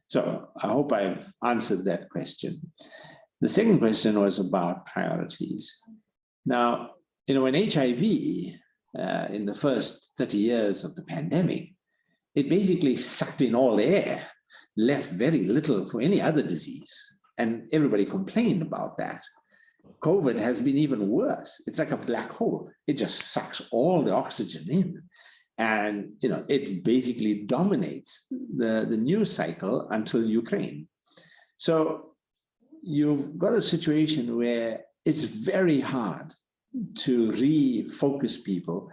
So I hope I've answered that question. The second question was about priorities. Now, when HIV, in the first 30 years of the pandemic, it basically sucked in all the air, left very little for any other disease. And everybody complained about that. COVID has been even worse. It's like a black hole. It just sucks all the oxygen in. And it basically dominates the news cycle until Ukraine. So you've got a situation where it's very hard to refocus people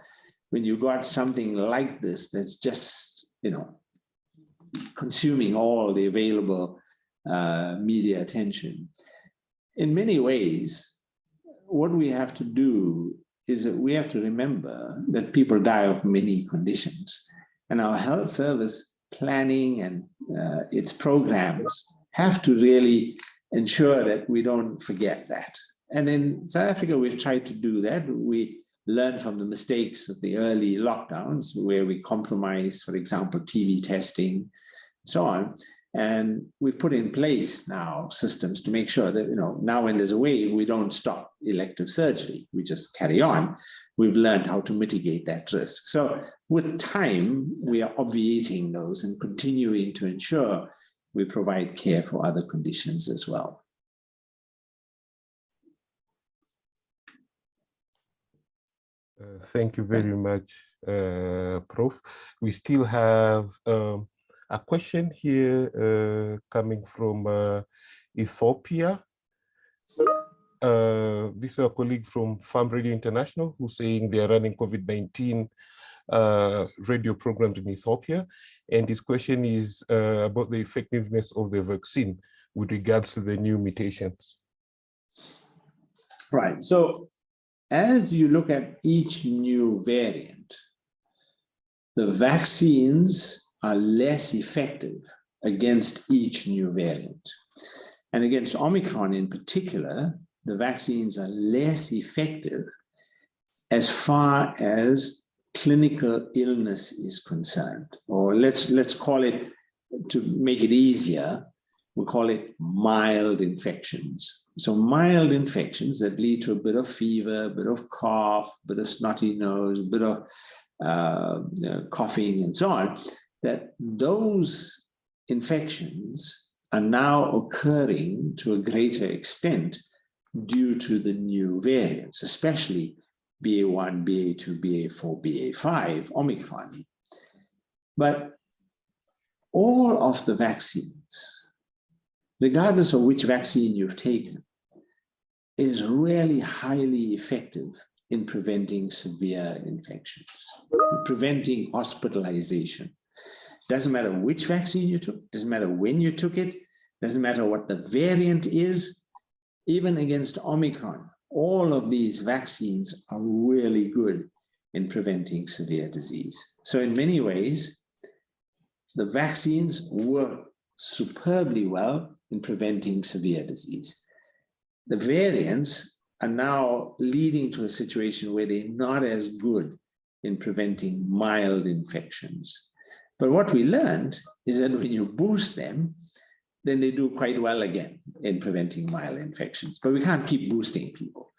when you got something like this that's just, consuming all the available media attention. In many ways, what we have to do is that we have to remember that people die of many conditions, and our health service planning and its programs have to really ensure that we don't forget that. And in South Africa, we've tried to do that. We learned from the mistakes of the early lockdowns where we compromised, for example, TB testing, and so on. And we've put in place now systems to make sure that, now when there's a wave, we don't stop elective surgery. We just carry on. We've learned how to mitigate that risk. So with time, we are obviating those and continuing to ensure we provide care for other conditions as well. Thank you very much, Prof. We still have a question here coming from Ethiopia. This is a colleague from Farm Radio International who's saying they are running COVID-19 radio programs in Ethiopia. And his question is about the effectiveness of the vaccine with regards to the new mutations. Right. So as you look at each new variant, the vaccines are less effective against each new variant. And against Omicron in particular, the vaccines are less effective as far as clinical illness is concerned. Or let's call it, to make it easier, we'll call it mild infections. So mild infections that lead to a bit of fever, a bit of cough, a bit of snotty nose, a bit of coughing and so on, that those infections are now occurring to a greater extent due to the new variants, especially BA1, BA2, BA4, BA5, Omicron. But all of the vaccines, regardless of which vaccine you've taken, is really highly effective in preventing severe infections, preventing hospitalization. Doesn't matter which vaccine you took, doesn't matter when you took it, doesn't matter what the variant is, even against Omicron, all of these vaccines are really good in preventing severe disease. So in many ways, the vaccines work superbly well in preventing severe disease. The variants are now leading to a situation where they're not as good in preventing mild infections. But what we learned is that when you boost them, then they do quite well again in preventing mild infections. But we can't keep boosting people.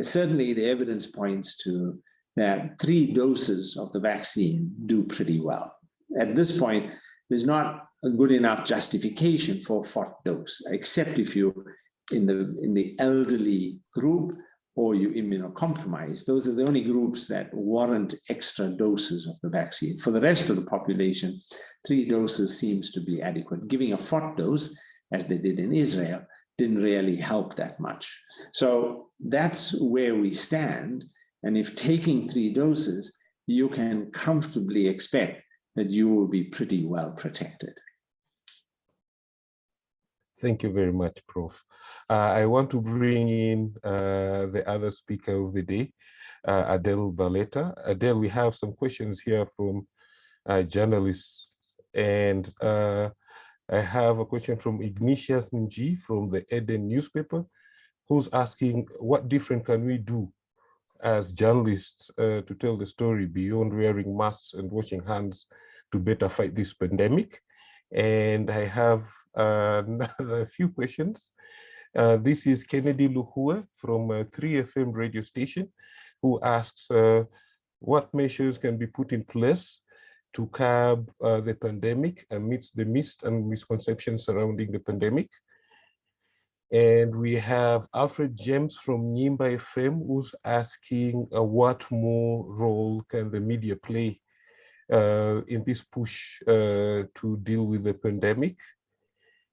Certainly, the evidence points to that 3 doses of the vaccine do pretty well. At this point, there's not a good enough justification for a 4th dose, except if you're in the elderly group or you immunocompromised. Those are the only groups that warrant extra doses of the vaccine. For the rest of the population, 3 doses seems to be adequate. Giving a 4th dose, as they did in Israel, didn't really help that much. So that's where we stand. And if taking 3 doses, you can comfortably expect that you will be pretty well protected. Thank you very much, Prof. I want to bring in the other speaker of the day, Adele Baleta. Adele, we have some questions here from journalists. And I have a question from Ignatius Nji from the Eden newspaper, who's asking, what different can we do as journalists to tell the story beyond wearing masks and washing hands to better fight this pandemic? And I have a few questions. This is Kennedy Luhua from 3FM radio station, who asks, what measures can be put in place to curb the pandemic amidst the mist and misconceptions surrounding the pandemic? And we have Alfred James from Nyimba FM, who's asking what more role can the media play in this push to deal with the pandemic?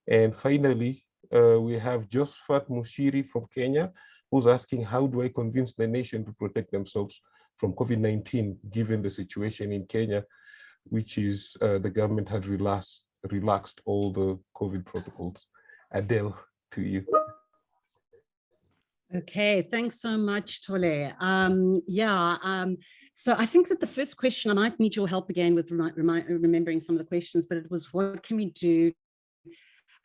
And finally, we have Josephat Mushiri from Kenya, who's asking, how do I convince the nation to protect themselves from COVID-19, given the situation in Kenya, which is the government had relaxed all the COVID protocols? Adele, to you. Okay, thanks so much, Tole. So I think that the first question, I might need your help again with remembering some of the questions, but it was, what can we do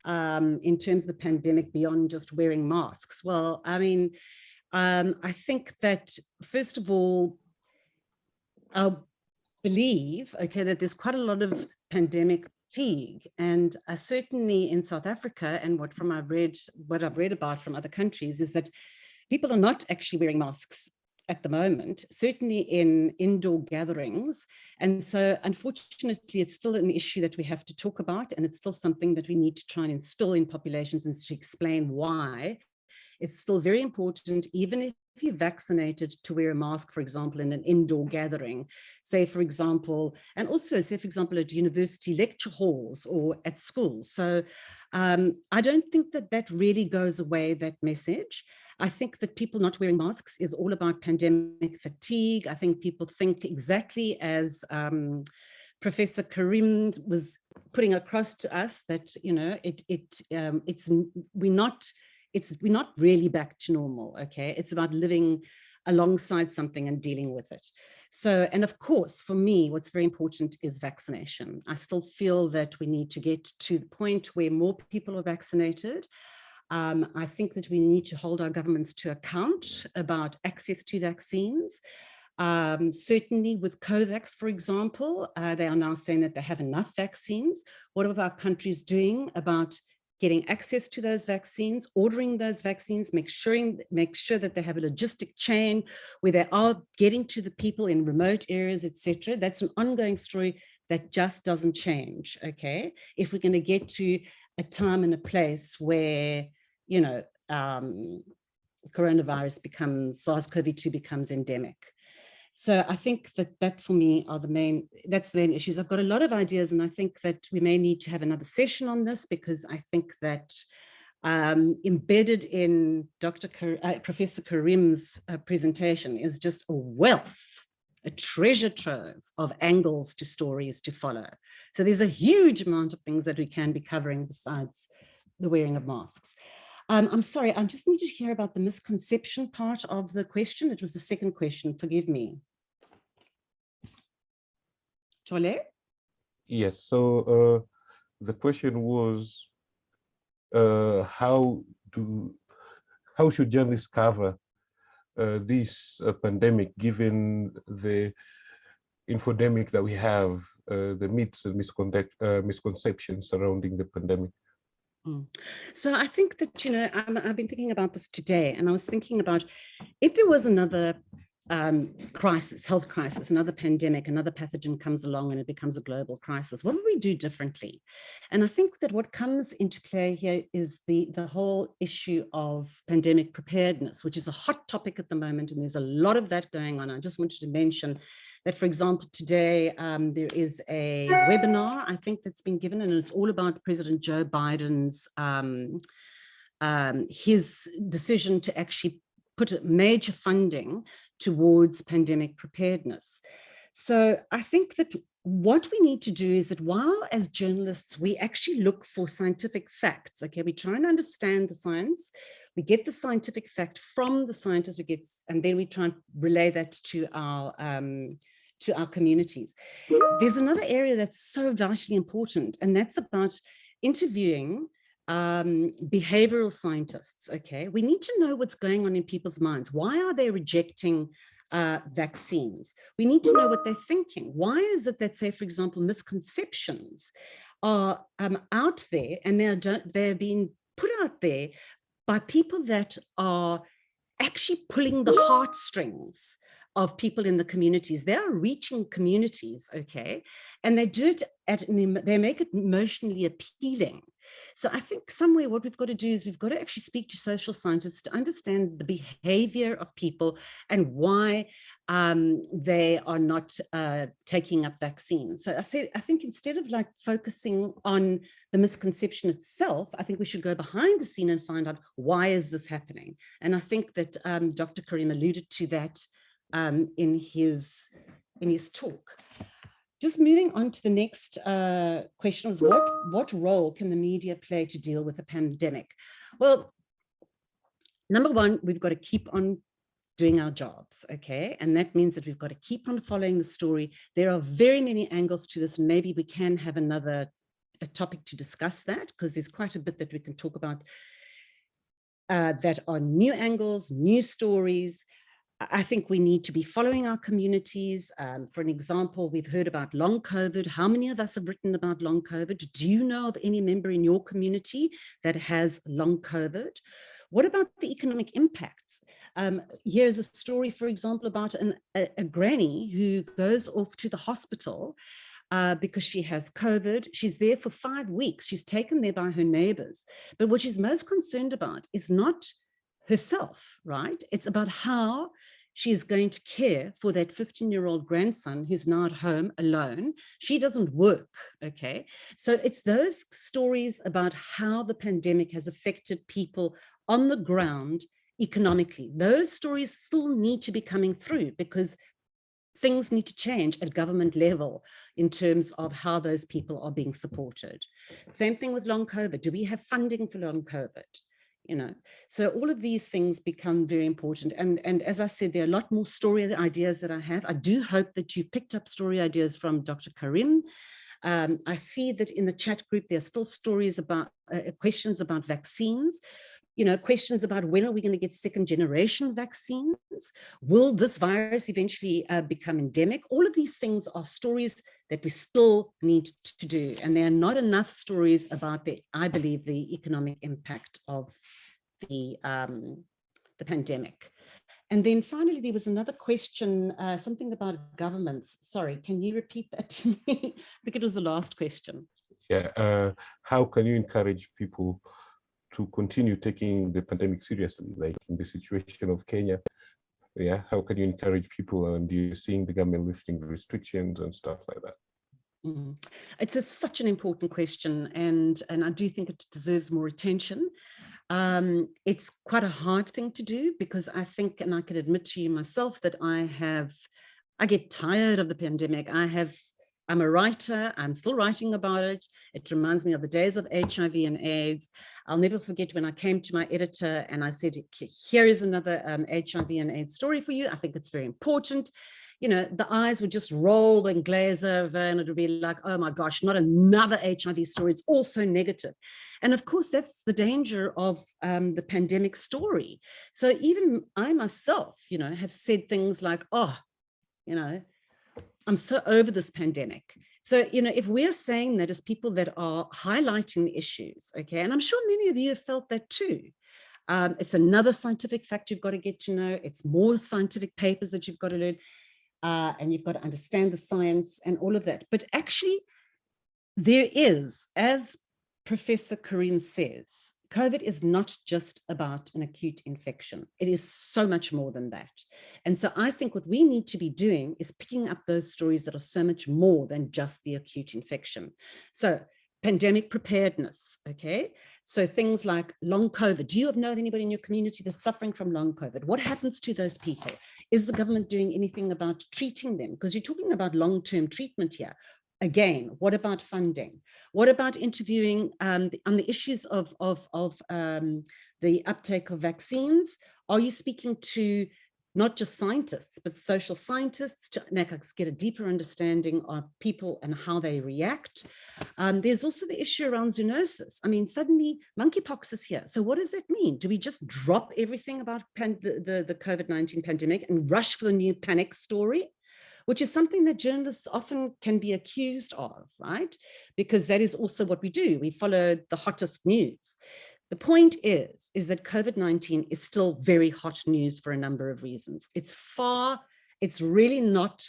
in terms of the pandemic beyond just wearing masks? Well, I mean, I think that, first of all, I believe, okay, that there's quite a lot of pandemic fatigue, and certainly in South Africa, and what I've read about from other countries, is that people are not actually wearing masks at the moment, certainly in indoor gatherings. And so unfortunately, it's still an issue that we have to talk about, and it's still something that we need to try and instill in populations and to explain why it's still very important, even if you're vaccinated, to wear a mask, for example, in an indoor gathering, say, for example, and also say, for example, at university lecture halls or at schools. So I don't think that that really goes away, that message. I think that people not wearing masks is all about pandemic fatigue. I think people think exactly as Professor Karim was putting across to us, that, you know, we're not really back to normal, okay? It's about living alongside something and dealing with it. So, and of course, for me, what's very important is vaccination. I still feel that we need to get to the point where more people are vaccinated. I think that we need to hold our governments to account about access to vaccines. Certainly with COVAX, for example, they are now saying that they have enough vaccines. What are our countries doing about getting access to those vaccines, ordering those vaccines, make sure that they have a logistic chain where they are getting to the people in remote areas, etc. That's an ongoing story that just doesn't change, okay? If we're going to get to a time and a place where, you know, coronavirus becomes, SARS-CoV-2 becomes endemic. So I think that for me are that's the main issues. I've got a lot of ideas, and I think that we may need to have another session on this, because I think that embedded in Professor Karim's presentation is just a wealth, a treasure trove of angles to stories to follow. So there's a huge amount of things that we can be covering besides the wearing of masks. I'm sorry, I just need to hear about the misconception part of the question. It was the second question, forgive me. Tole? Yes, so the question was, how should journalists cover this pandemic, given the infodemic that we have, the myths and misconceptions surrounding the pandemic? So I think that, you know, I've been thinking about this today, and I was thinking about if there was another crisis, health crisis, another pandemic, another pathogen comes along and it becomes a global crisis, what would we do differently? And I think that what comes into play here is the whole issue of pandemic preparedness, which is a hot topic at the moment, and there's a lot of that going on. I just wanted to mention that, for example, today there is a webinar, I think, that's been given, and it's all about President Joe Biden's his decision to actually put major funding towards pandemic preparedness. So I think that what we need to do is that while as journalists, we actually look for scientific facts, okay, we try and understand the science, we get the scientific fact from the scientists, and then we try and relay that to our communities. There's another area that's so vitally important, and that's about interviewing behavioral scientists. Okay, we need to know what's going on in people's minds. Why are they rejecting vaccines? We need to know what they're thinking. Why is it that, say, for example, misconceptions are out there, and they're being put out there by people that are actually pulling the heartstrings of people in the communities? They are reaching communities, okay, and they do it they make it emotionally appealing. So I think somewhere what we've got to do is we've got to actually speak to social scientists to understand the behavior of people and why they are not taking up vaccines. So I think instead of like focusing on the misconception itself, I think we should go behind the scene and find out why is this happening. And I think that Dr. Karim alluded to that in his talk. Just moving on to the next question is what role can the media play to deal with a pandemic? Well, number one, we've got to keep on doing our jobs, okay? And that means that we've got to keep on following the story. There are very many angles to this, and maybe we can have a topic to discuss that, because there's quite a bit that we can talk about that are new angles, new stories. I think we need to be following our communities. For an example, we've heard about long COVID. How many of us have written about long COVID? Do you know of any member in your community that has long COVID? What about the economic impacts? Here's a story, for example, about a granny who goes off to the hospital because she has COVID. She's there for 5 weeks. She's taken there by her neighbors. But what she's most concerned about is not herself, right? It's about how she is going to care for that 15-year-old grandson who's now at home alone. She doesn't work, okay? So it's those stories about how the pandemic has affected people on the ground economically. Those stories still need to be coming through, because things need to change at government level in terms of how those people are being supported. Same thing with long COVID. Do we have funding for long COVID? You know, so all of these things become very important. And as I said, there are a lot more story ideas that I have. I do hope that you've picked up story ideas from Dr. Karim. I see that in the chat group, there are still stories about questions about vaccines, you know, questions about when are we going to get second generation vaccines? Will this virus eventually become endemic? All of these things are stories that we still need to do. And there are not enough stories about I believe, the economic impact of the pandemic. And then finally, there was another question, something about governments. Sorry, can you repeat that to me? I think it was the last question. Yeah, how can you encourage people to continue taking the pandemic seriously, like in the situation of Kenya? Yeah, how can you encourage people, and you're seeing the government lifting restrictions and stuff like that? It's such an important question, and I do think it deserves more attention. It's quite a hard thing to do, because I think, and I can admit to you myself, that I get tired of the pandemic. I'm a writer. I'm still writing about it. It reminds me of the days of HIV and AIDS. I'll never forget when I came to my editor and I said, here is another HIV and AIDS story for you. I think it's very important. You know, the eyes would just roll and glaze over, and it would be like, oh my gosh, not another HIV story. It's also negative. And of course, that's the danger of the pandemic story. So even I myself, you know, have said things like, oh, you know, I'm so over this pandemic. So, you know, if we're saying that as people that are highlighting the issues, okay, and I'm sure many of you have felt that too. It's another scientific fact you've got to get to know. It's more scientific papers that you've got to learn, and you've got to understand the science and all of that. But actually, there is, as Professor Karim says, COVID is not just about an acute infection. It is so much more than that. And so I think what we need to be doing is picking up those stories that are so much more than just the acute infection. So pandemic preparedness, okay? So things like long COVID. Do you know anybody in your community that's suffering from long COVID? What happens to those people? Is the government doing anything about treating them? Because you're talking about long-term treatment here. Again, what about funding? What about interviewing on the issues of the uptake of vaccines? Are you speaking to not just scientists, but social scientists to get a deeper understanding of people and how they react? There's also the issue around zoonosis. I mean, suddenly monkeypox is here. So what does that mean? Do we just drop everything about the COVID-19 pandemic and rush for the new panic story? Which is something that journalists often can be accused of, right? Because that is also what we do. We follow the hottest news. The point is that COVID-19 is still very hot news for a number of reasons. It's really not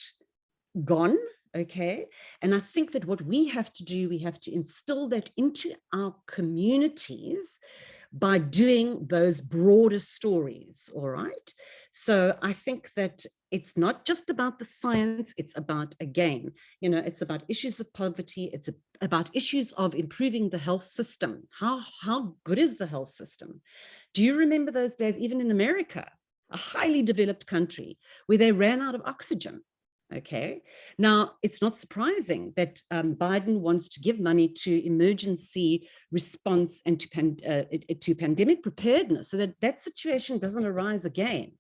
gone, okay? And I think that what we have to do, we have to instill that into our communities by doing those broader stories, all right? So I think that it's not just about the science, it's about, again, you know, it's about issues of poverty, it's about issues of improving the health system. How good is the health system? Do you remember those days, even in America, a highly developed country, where they ran out of oxygen? Okay, now it's not surprising that Biden wants to give money to emergency response and to pandemic preparedness so that that situation doesn't arise again.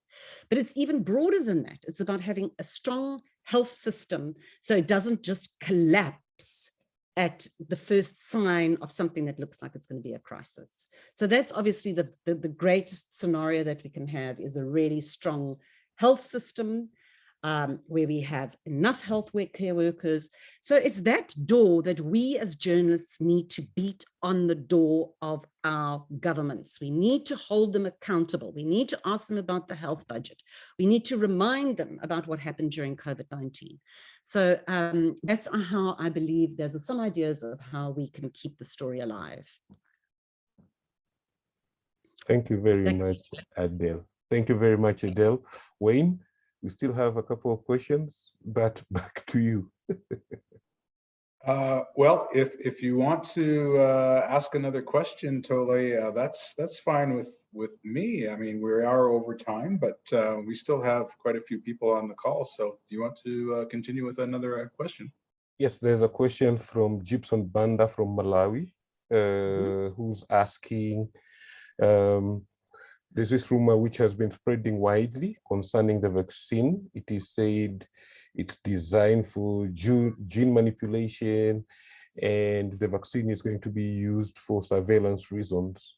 But it's even broader than that. It's about having a strong health system so it doesn't just collapse at the first sign of something that looks like it's going to be a crisis. So that's obviously the greatest scenario that we can have, is a really strong health system, where we have enough health care workers. So it's that door that we as journalists need to beat on the door of our governments. We need to hold them accountable. We need to ask them about the health budget. We need to remind them about what happened during COVID-19. So that's how I believe there's some ideas of how we can keep the story alive. Thank you very much, Adele. Thank you very much, Adele. Wayne, we still have a couple of questions, but back to you. Well, if you want to ask another question, Tole, that's fine with me. I mean, we are over time, but we still have quite a few people on the call. So do you want to continue with another question? Yes, there's a question from Gibson Banda from Malawi, who's asking, there's this rumor which has been spreading widely concerning the vaccine. It is said it's designed for gene manipulation, and the vaccine is going to be used for surveillance reasons.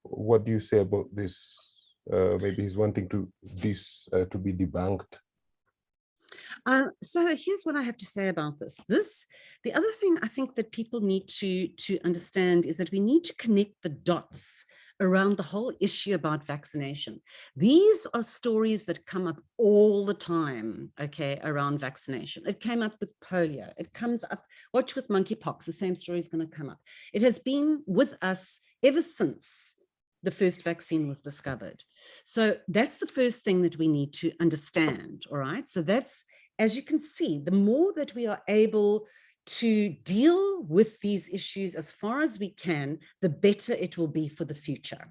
What do you say about this? Maybe he's wanting this to be debunked. So here's what I have to say about this. The other thing I think that people need to understand is that we need to connect the dots around the whole issue about vaccination. These are stories that come up all the time, okay, around vaccination. It came up with polio. It comes up, watch with monkeypox, the same story is going to come up. It has been with us ever since the first vaccine was discovered. So that's the first thing that we need to understand, all right? So that's, as you can see, the more that we are able to deal with these issues as far as we can, the better it will be for the future.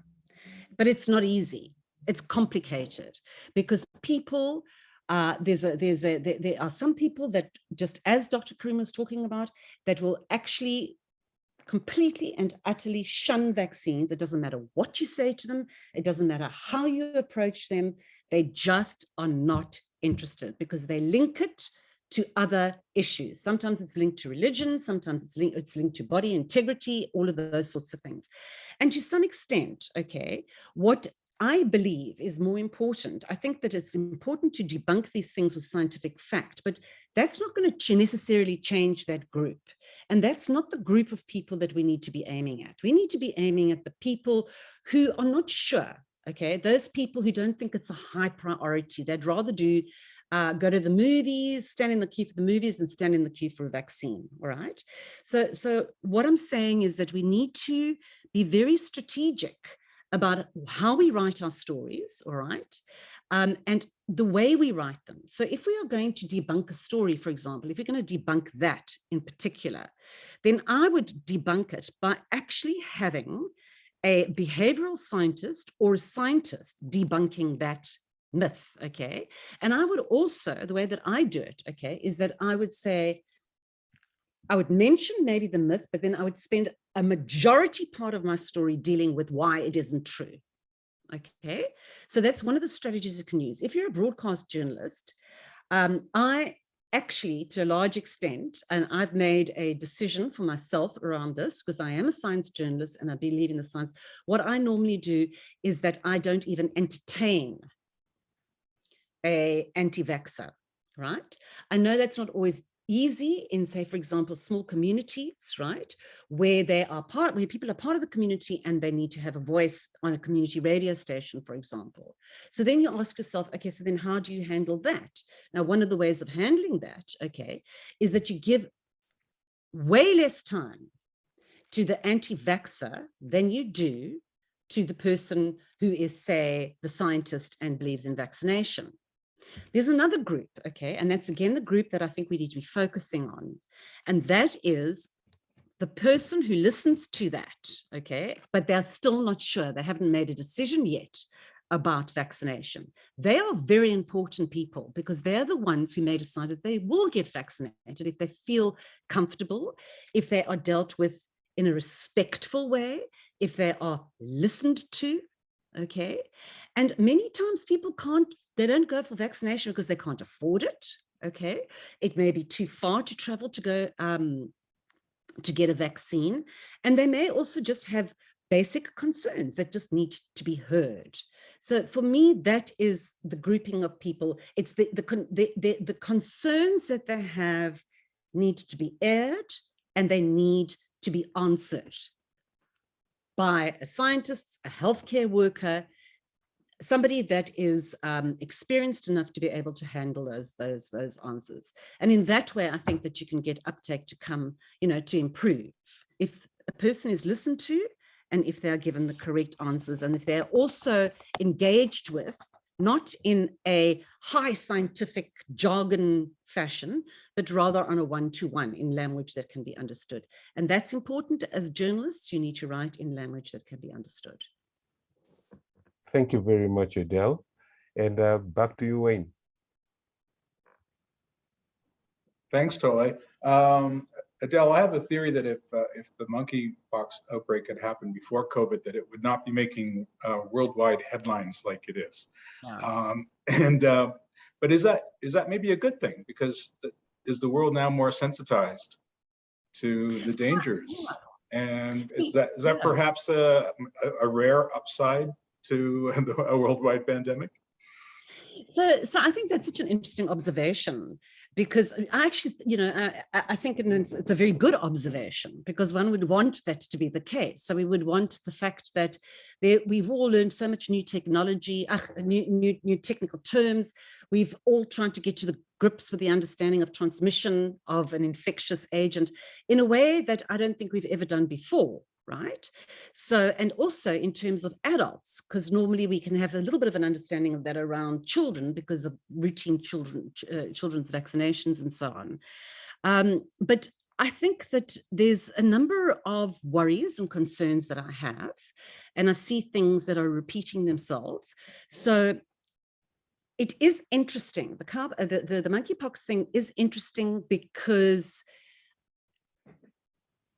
But it's not easy. It's complicated because people, there are some people that, just as Dr. Karim was talking about, that will actually completely and utterly shun vaccines. It doesn't matter what you say to them. It doesn't matter how you approach them. They just are not interested because they link it to other issues. Sometimes it's linked to religion, sometimes it's linked to body integrity, all of those sorts of things. And to some extent, okay, what I believe is more important. I think that it's important to debunk these things with scientific fact, but that's not going to necessarily change that group. And that's not the group of people that we need to be aiming at. We need to be aiming at the people who are not sure, okay? Those people who don't think it's a high priority. They'd rather go to the movies, stand in the queue for the movies and stand in the queue for a vaccine, all right? So what I'm saying is that we need to be very strategic about how we write our stories, all right? And the way we write them. So if we are going to debunk a story, for example, if you're going to debunk that in particular, then I would debunk it by actually having a behavioral scientist or a scientist debunking that myth, okay? And I would also, the way that I do it, okay, is that I would say, I would mention maybe the myth, but then I would spend a majority part of my story dealing with why it isn't true. Okay, so that's one of the strategies you can use. If you're a broadcast journalist, I actually, to a large extent, and I've made a decision for myself around this because I am a science journalist and I believe in the science. What I normally do is that I don't even entertain an anti-vaxxer, right? I know that's not always easy in, say, for example, small communities, right, where people are part of the community and they need to have a voice on a community radio station, for example. So then you ask yourself, okay, so then how do you handle that? Now, one of the ways of handling that, okay, is that you give way less time to the anti-vaxxer than you do to the person who is, say, the scientist and believes in vaccination. There's another group, okay, and that's again the group that I think we need to be focusing on, and that is the person who listens to that, okay, but they're still not sure, they haven't made a decision yet about vaccination. They are very important people because they're the ones who may decide that they will get vaccinated if they feel comfortable, if they are dealt with in a respectful way, if they are listened to, okay, and many times people they don't go for vaccination because they can't afford it, okay? It may be too far to travel to go to get a vaccine. And they may also just have basic concerns that just need to be heard. So for me, that is the grouping of people. It's the concerns that they have need to be aired and they need to be answered by a scientist, a healthcare worker, somebody that is experienced enough to be able to handle those answers. And in that way, I think that you can get uptake to come, to improve. If a person is listened to and if they are given the correct answers and if they're also engaged with, not in a high scientific jargon fashion, but rather on a one-to-one in language that can be understood. And that's important. As journalists, you need to write in language that can be understood. Thank you very much, Adele. And back to you, Wayne. Thanks, Tole. Adele, I have a theory that if the monkeypox outbreak had happened before COVID, that it would not be making worldwide headlines like it is. Yeah. But is that maybe a good thing? Because is the world now more sensitized to the dangers? And is that perhaps a rare upside to a worldwide pandemic? So I think that's such an interesting observation, because I actually, I think it's a very good observation, because one would want that to be the case. So we would want the fact that we've all learned so much new technology, new technical terms. We've all tried to get to the grips with the understanding of transmission of an infectious agent in a way that I don't think we've ever done before. Right. So, and also in terms of adults, because normally we can have a little bit of an understanding of that around children because of routine children's vaccinations and so on. But I think that there's a number of worries and concerns that I have, and I see things that are repeating themselves. So it is interesting. The monkeypox thing is interesting because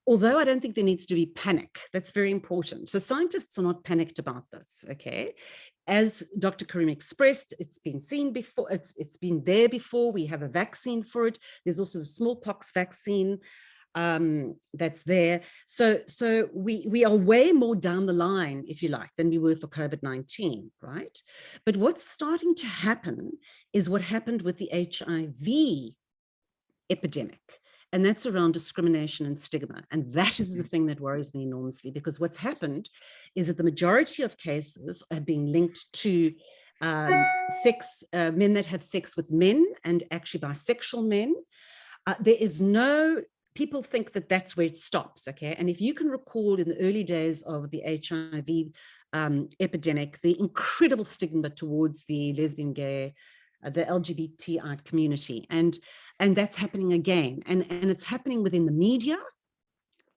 although I don't think there needs to be panic, that's very important. So scientists are not panicked about this, okay? As Dr. Karim expressed, it's been seen before, it's been there before, we have a vaccine for it. There's also the smallpox vaccine. that's there. So we are way more down the line, if you like, than we were for COVID-19, right? But what's starting to happen is what happened with the HIV epidemic. And that's around discrimination and stigma. And that is the thing that worries me enormously, because what's happened is that the majority of cases are being linked to men that have sex with men, and actually bisexual men. There is no, people think that that's where it stops, okay? And if you can recall in the early days of the HIV epidemic, the incredible stigma towards the lesbian, gay, the LGBTI community, and that's happening again, and it's happening within the media,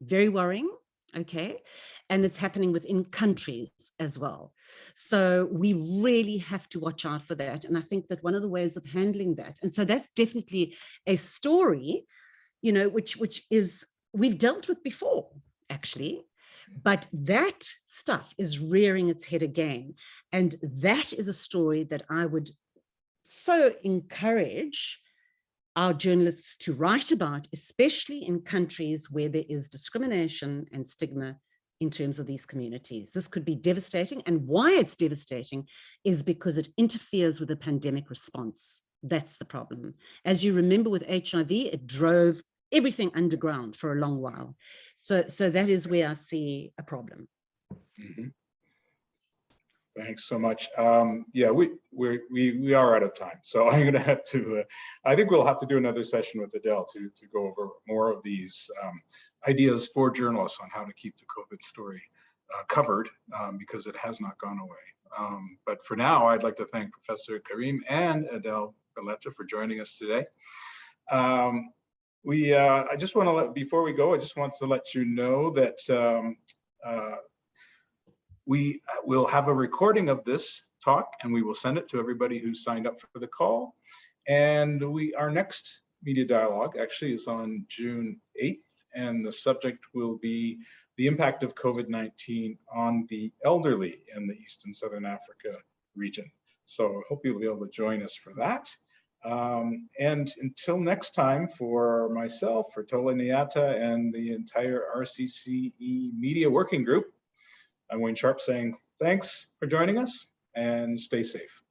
very worrying, okay, and it's happening within countries as well. So we really have to watch out for that, and I think that one of the ways of handling that, and so that's definitely a story, you know, which is we've dealt with before, actually. But that stuff is rearing its head again, and that is a story that I would so encourage our journalists to write about, especially in countries where there is discrimination and stigma in terms of these communities. This could be devastating, and why it's devastating is because it interferes with the pandemic response. That's the problem. As you remember with HIV, it drove everything underground for a long while. So that is where I see a problem. Mm-hmm. Thanks so much. Yeah, we are out of time, so I'm going to have to. I think we'll have to do another session with Adele to go over more of these ideas for journalists on how to keep the COVID story covered, because it has not gone away. But for now, I'd like to thank Professor Karim and Adele Baleta for joining us today. I just want to before we go, I just want to let you know that we will have a recording of this talk, and we will send it to everybody who signed up for the call. And our next media dialogue actually is on June 8th, and the subject will be the impact of COVID-19 on the elderly in the East and Southern Africa region. So I hope you'll be able to join us for that. And until next time, for myself, for Tola Nyata, and the entire RCCE Media Working Group, I'm Wayne Sharp saying thanks for joining us, and stay safe.